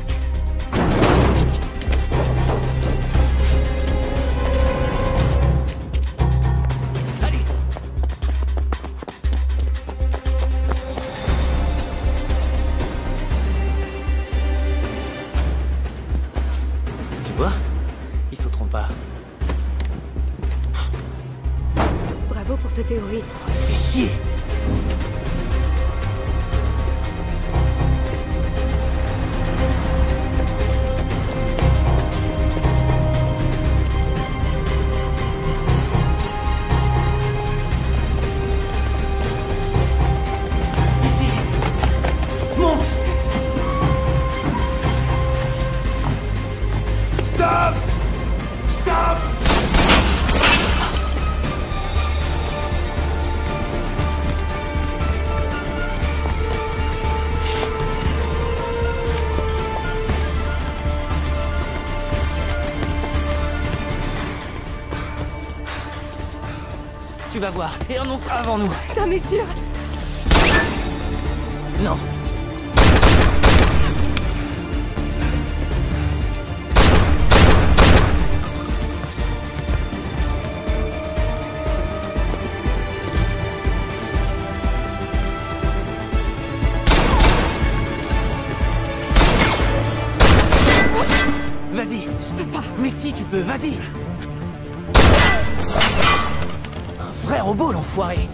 chier. Stop! Stop! Tu vas voir, et on en sera avant nous. T'en es sûr? Non. Vas-y. Je peux pas. Mais si, tu peux, vas-y. Un vrai robot, l'enfoiré.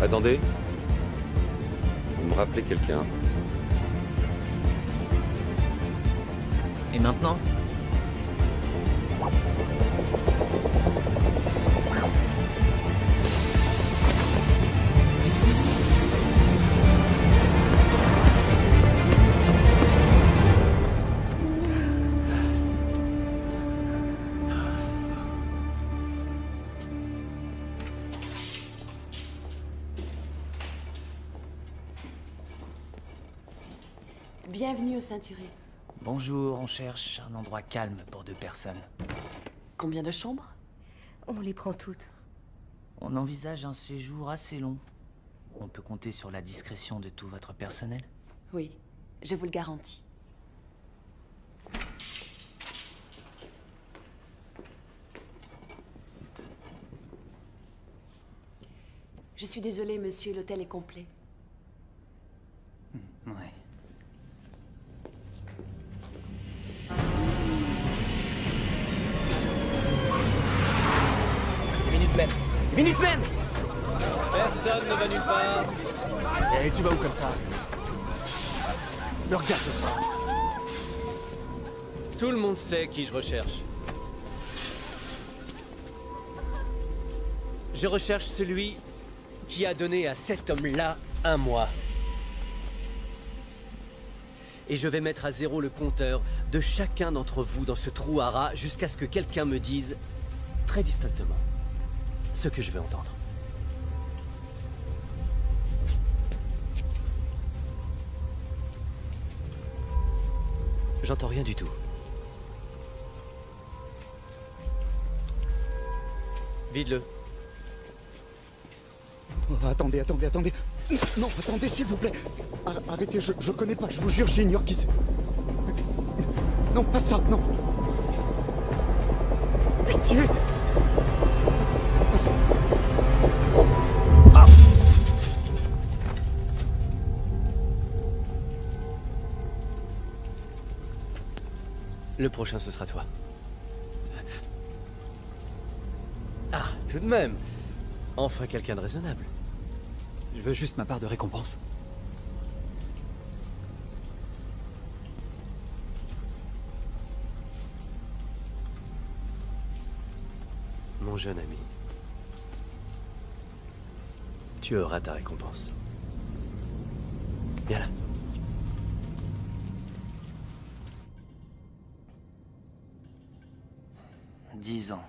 Attendez. Vous me rappelez quelqu'un? Et maintenant? Bienvenue au Ceinturé. Bonjour, on cherche un endroit calme pour 2 personnes. Combien de chambres? On les prend toutes. On envisage un séjour assez long. On peut compter sur la discrétion de tout votre personnel? Oui, je vous le garantis. Je suis désolée, monsieur, l'hôtel est complet. Ouais. Minutemen. Minutemen. Personne ne va nulle part. Et tu vas où comme ça? Me regarde pas. Tout le monde sait qui je recherche. Je recherche celui qui a donné à cet homme-là un mois. Et je vais mettre à zéro le compteur de chacun d'entre vous dans ce trou à rats jusqu'à ce que quelqu'un me dise, très distinctement, ce que je vais entendre. J'entends rien du tout. Vide-le. Oh, attendez. Non, attendez, s'il vous plaît. Arrêtez, je connais pas, je vous jure, j'ignore qui c'est. Non, pas ça, non. Pitié. Pas ça. Ah. Le prochain, ce sera toi. Ah, tout de même. Enfin quelqu'un de raisonnable. Je veux juste ma part de récompense. Mon jeune ami. Tu auras ta récompense. Viens là. « 10 ans.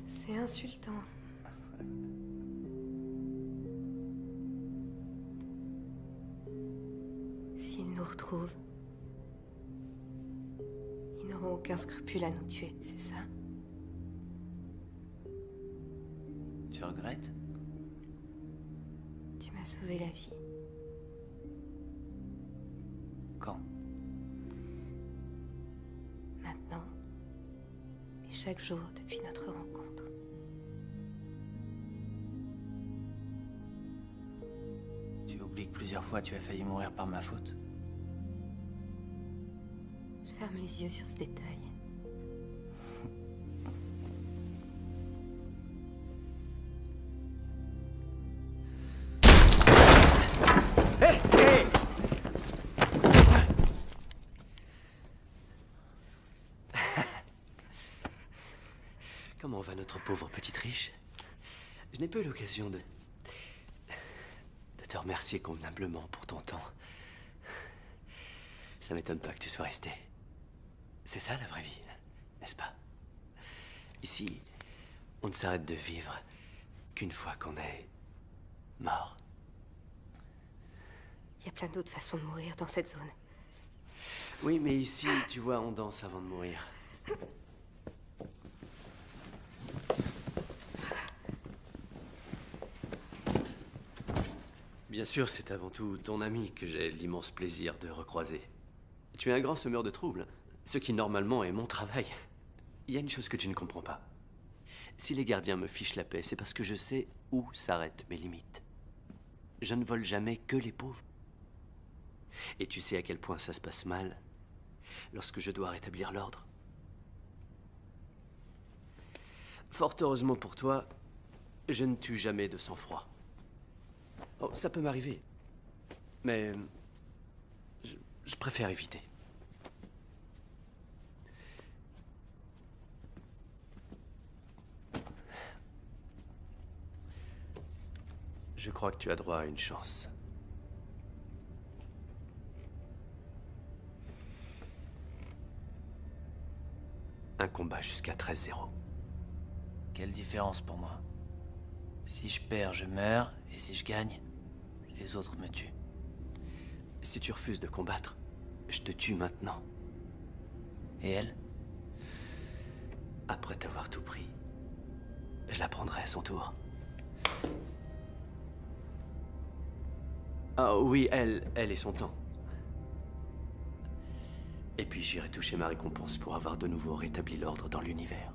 C'est insultant. S'ils nous retrouvent, ils n'auront aucun scrupule à nous tuer, c'est ça? Tu regrettes? Tu m'as sauvé la vie. Quand? Maintenant. Et chaque jour depuis notre rencontre. T'oublies que plusieurs fois tu as failli mourir par ma faute. Je ferme les yeux sur ce détail. Comment va notre pauvre petite riche? Je n'ai pas eu l'occasion de te remercier convenablement pour ton temps. Ça m'étonne pas que tu sois resté. C'est ça la vraie vie, n'est-ce pas? Ici, on ne s'arrête de vivre qu'une fois qu'on est mort. Il y a plein d'autres façons de mourir dans cette zone. Oui, mais ici, tu vois, on danse avant de mourir. Bien sûr, c'est avant tout ton ami que j'ai l'immense plaisir de recroiser. Tu es un grand semeur de troubles, ce qui normalement est mon travail. Il y a une chose que tu ne comprends pas. Si les gardiens me fichent la paix, c'est parce que je sais où s'arrêtent mes limites. Je ne vole jamais que les pauvres. Et tu sais à quel point ça se passe mal lorsque je dois rétablir l'ordre. Fort heureusement pour toi, je ne tue jamais de sang-froid. Oh, ça peut m'arriver. Mais je préfère éviter. Je crois que tu as droit à une chance. Un combat jusqu'à 13-0. Quelle différence pour moi? Si je perds, je meurs, et si je gagne, les autres me tuent. Si tu refuses de combattre, je te tue maintenant. Et elle? Après t'avoir tout pris, je la prendrai à son tour. Ah oui, elle et son temps. Et puis j'irai toucher ma récompense pour avoir de nouveau rétabli l'ordre dans l'univers.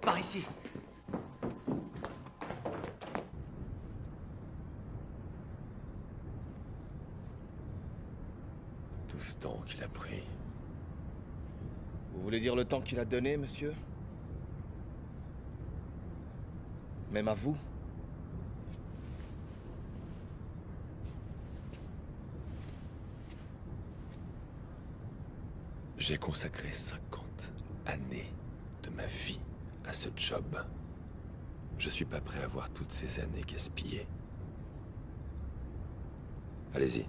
Par ici. Tout ce temps qu'il a pris. Vous voulez dire le temps qu'il a donné, monsieur? Même à vous? J'ai consacré 50 années de ma vie à ce job. Je suis pas prêt à voir toutes ces années gaspillées. Allez-y.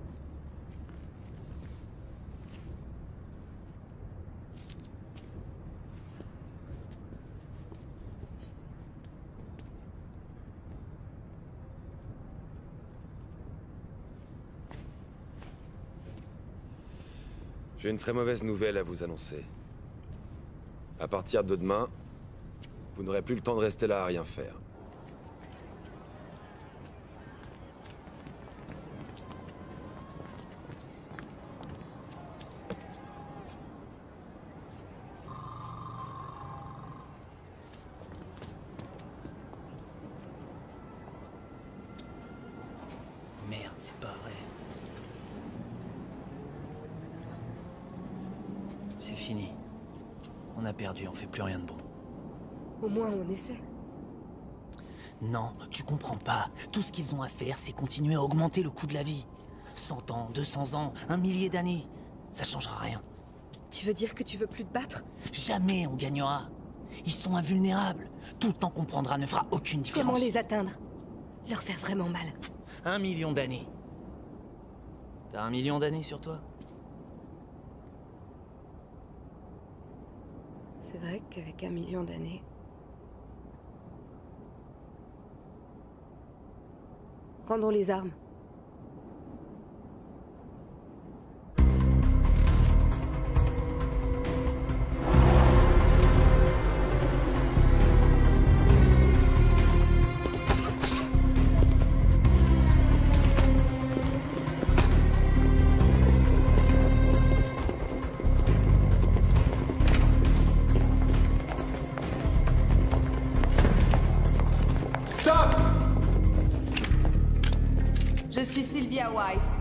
J'ai une très mauvaise nouvelle à vous annoncer. À partir de demain, vous n'aurez plus le temps de rester là à rien faire. C'est pas vrai. C'est fini. On a perdu, on fait plus rien de bon. Au moins, on essaie. Non, tu comprends pas. Tout ce qu'ils ont à faire, c'est continuer à augmenter le coût de la vie. 100 ans, 200 ans, 1 millier d'années. Ça changera rien. Tu veux dire que tu veux plus te battre? Jamais on gagnera. Ils sont invulnérables. Tout le temps qu'on prendra ne fera aucune différence. Comment les atteindre? Leur faire vraiment mal. 1 million d'années. T'as 1 million d'années sur toi? C'est vrai qu'avec 1 million d'années... Rendons les armes. Je suis Sylvia Weiss.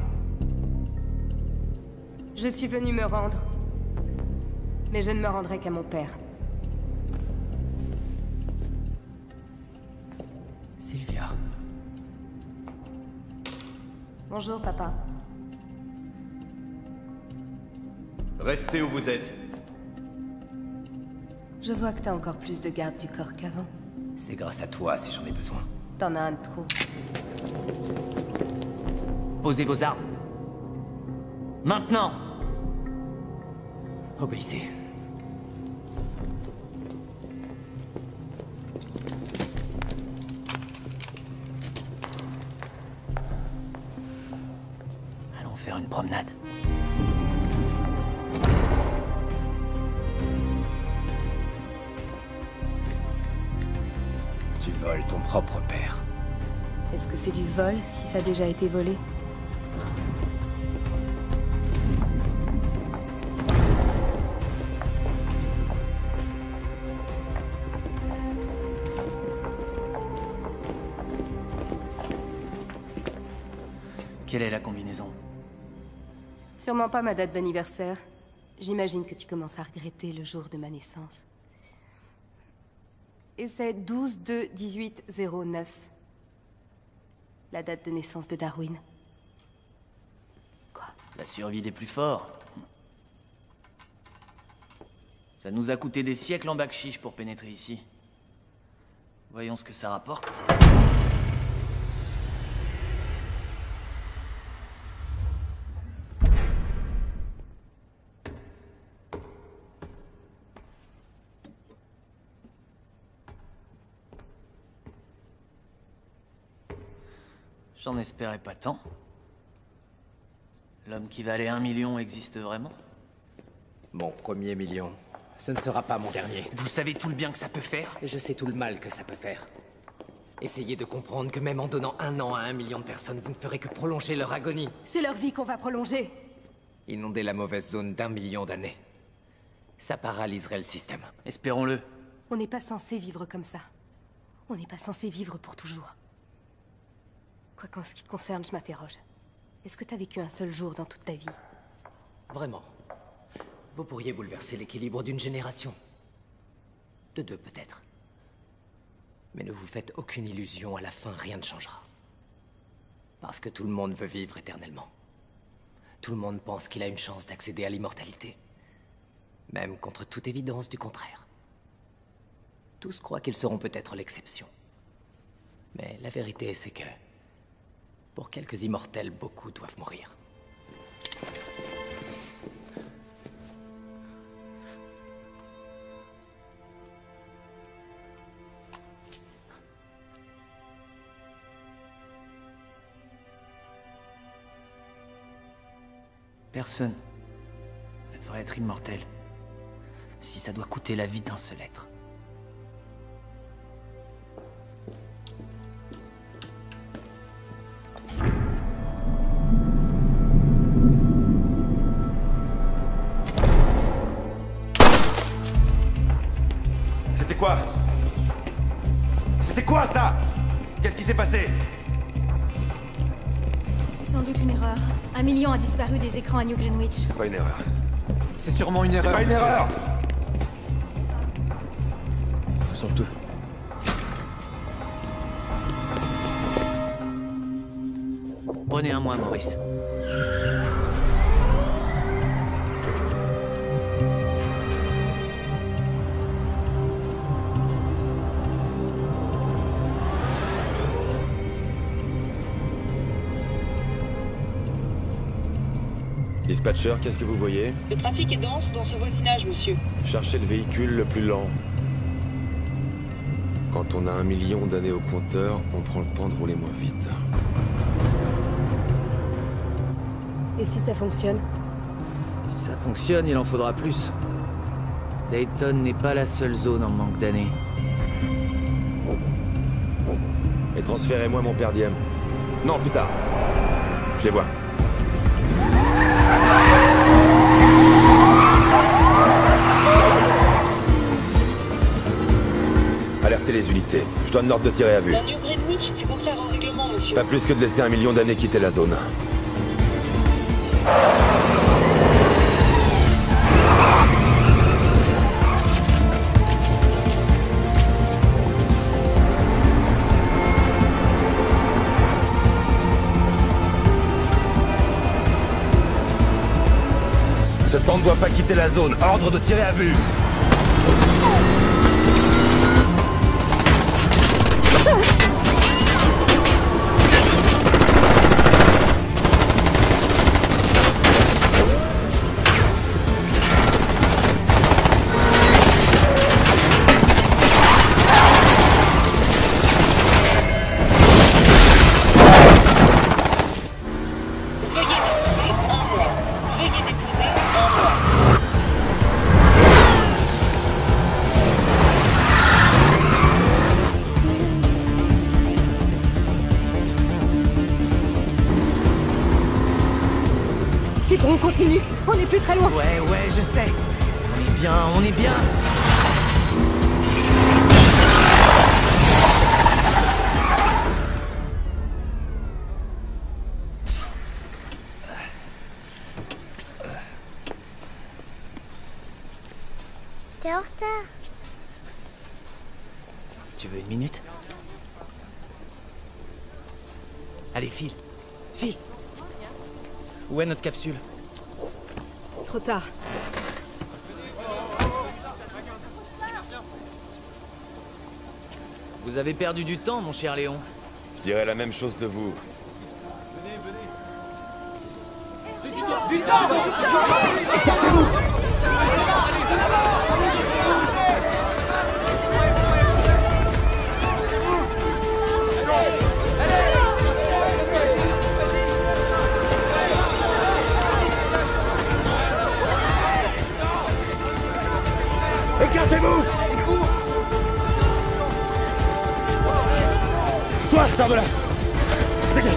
Je suis venue me rendre. Mais je ne me rendrai qu'à mon père. Sylvia. Bonjour, papa. Restez où vous êtes. Je vois que t'as encore plus de garde du corps qu'avant. C'est grâce à toi si j'en ai besoin. T'en as un de trop. Posez vos armes. Maintenant! Obéissez. Allons faire une promenade. Tu voles ton propre père. Est-ce que c'est du vol si ça a déjà été volé? Quelle est la combinaison? Sûrement pas ma date d'anniversaire. J'imagine que tu commences à regretter le jour de ma naissance. Et c'est 12/2/1809. La date de naissance de Darwin. La survie des plus forts. Ça nous a coûté des siècles en bac-chiche pour pénétrer ici. Voyons ce que ça rapporte. J'en espérais pas tant. L'homme qui valait 1 million existe vraiment? Mon premier million. Ce ne sera pas mon dernier. Vous savez tout le bien que ça peut faire? Je sais tout le mal que ça peut faire. Essayez de comprendre que même en donnant 1 an à 1 million de personnes, vous ne ferez que prolonger leur agonie. C'est leur vie qu'on va prolonger. Inonder la mauvaise zone d'1 million d'années. Ça paralyserait le système. Espérons-le. On n'est pas censé vivre comme ça. On n'est pas censé vivre pour toujours. Quoi qu'en ce qui te concerne, je m'interroge. Est-ce que t'as vécu un seul jour dans toute ta vie? Vraiment. Vous pourriez bouleverser l'équilibre d'une génération. De 2 peut-être. Mais ne vous faites aucune illusion, à la fin, rien ne changera. Parce que tout le monde veut vivre éternellement. Tout le monde pense qu'il a une chance d'accéder à l'immortalité. Même contre toute évidence du contraire. Tous croient qu'ils seront peut-être l'exception. Mais la vérité, c'est que... pour quelques immortels, beaucoup doivent mourir. Personne ne devrait être immortel. Si ça doit coûter la vie d'un seul être. C'était quoi? C'était quoi ça? Qu'est-ce qui s'est passé? Ce sans doute une erreur. 1 million a disparu des écrans à New Greenwich. C'est pas une erreur. C'est sûrement une erreur. C'est pas une erreur! Ce sont eux. Prenez un mois, Maurice. Dispatcher, qu'est-ce que vous voyez? Le trafic est dense dans ce voisinage, monsieur. Cherchez le véhicule le plus lent. Quand on a 1 million d'années au compteur, on prend le temps de rouler moins vite. Et si ça fonctionne? Si ça fonctionne, il en faudra plus. Dayton n'est pas la seule zone en manque d'années. Et transférez-moi mon per diem. Non, plus tard. Je les vois. Alertez les unités. Je donne l'ordre de tirer à vue. Dans New Greenwich, c'est contraire au règlement, monsieur. Pas plus que de laisser 1 million d'années quitter la zone. Ce temps ne doit pas quitter la zone. Ordre de tirer à vue. C'est bon, on continue. On n'est plus très loin. Ouais, je sais. On est bien. T'es en retard. Tu veux une minute? Allez, file. Où est notre capsule? Trop tard. Vous avez perdu du temps, mon cher Léon. Je dirais la même chose de vous. Du temps! Écartez-vous! Toi, sors de là! Dégage!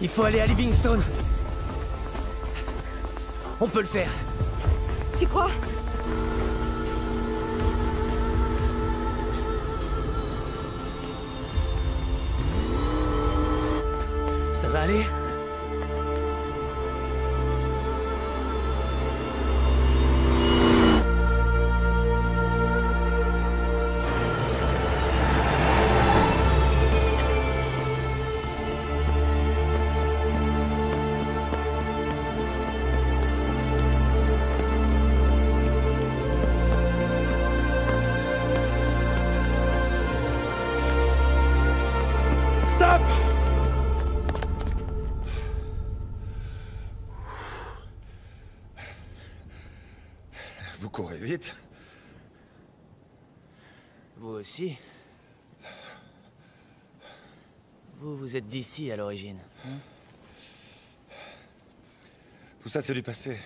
Il faut aller à Livingstone. On peut le faire. Tu crois? Ça va aller? Stop! Vous courez vite. Vous aussi? Vous êtes d'ici à l'origine, hein? Tout ça, c'est du passé.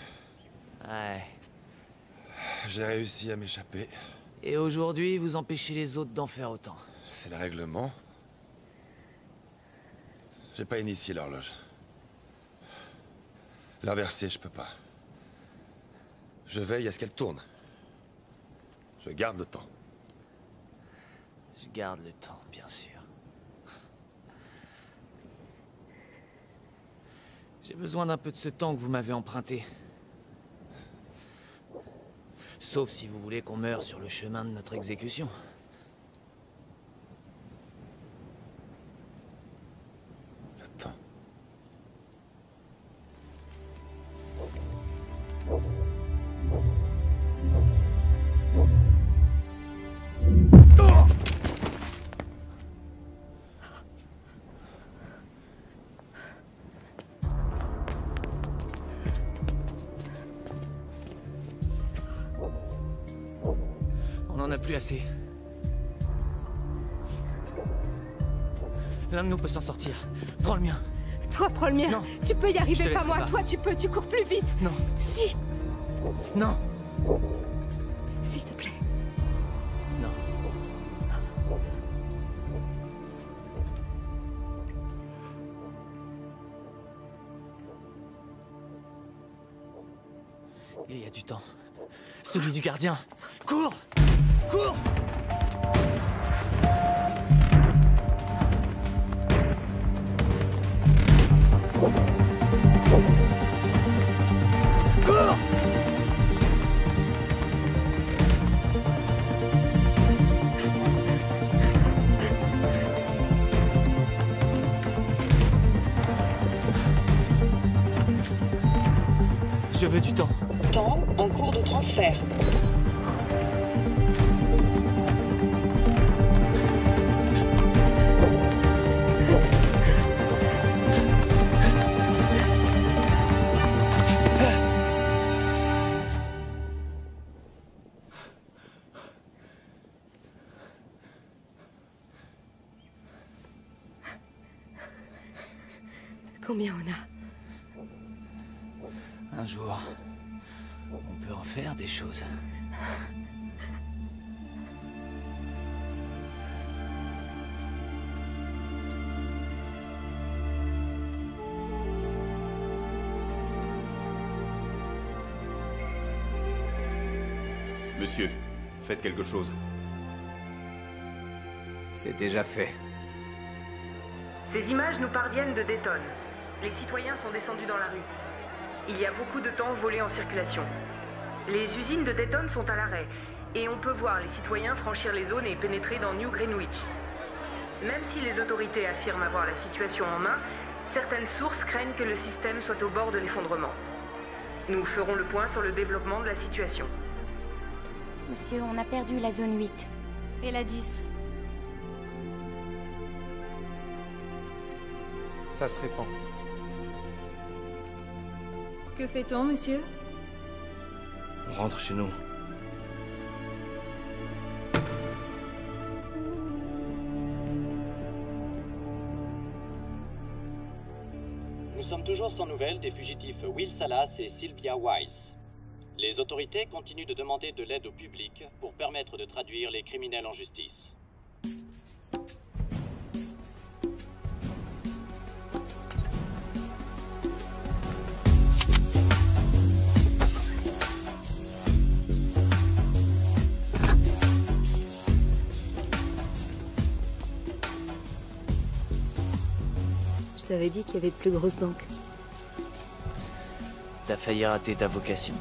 Ouais. J'ai réussi à m'échapper. Et aujourd'hui, vous empêchez les autres d'en faire autant. C'est le règlement. J'ai pas initié l'horloge. L'inverser, je peux pas. Je veille à ce qu'elle tourne. Je garde le temps. Je garde le temps, bien sûr. J'ai besoin d'un peu de ce temps que vous m'avez emprunté. Sauf si vous voulez qu'on meure sur le chemin de notre exécution. Le temps. On n'en a plus assez. L'un de nous peut s'en sortir. Prends le mien. Toi, prends le mien. Non. Tu peux y Je arriver, te pas laisse moi. pas. Toi, tu peux. Tu cours plus vite. Non. Si. Non. S'il te plaît. Non. Il y a du temps. Celui du gardien. Cours! Cours! Cours! Je veux du temps. Temps en cours de transfert. Combien on a? Un jour, on peut en faire des choses. Monsieur, faites quelque chose. C'est déjà fait. Ces images nous parviennent de Dayton. Les citoyens sont descendus dans la rue. Il y a beaucoup de temps volé en circulation. Les usines de Dayton sont à l'arrêt, et on peut voir les citoyens franchir les zones et pénétrer dans New Greenwich. Même si les autorités affirment avoir la situation en main, certaines sources craignent que le système soit au bord de l'effondrement. Nous ferons le point sur le développement de la situation. Monsieur, on a perdu la zone 8. Et la 10. Ça se répand. Que fait-on, monsieur? On rentre chez nous. Nous sommes toujours sans nouvelles des fugitifs Will Salas et Sylvia Weiss. Les autorités continuent de demander de l'aide au public pour permettre de traduire les criminels en justice. Je t'avais dit qu'il y avait de plus grosses banques. T'as failli rater ta vocation.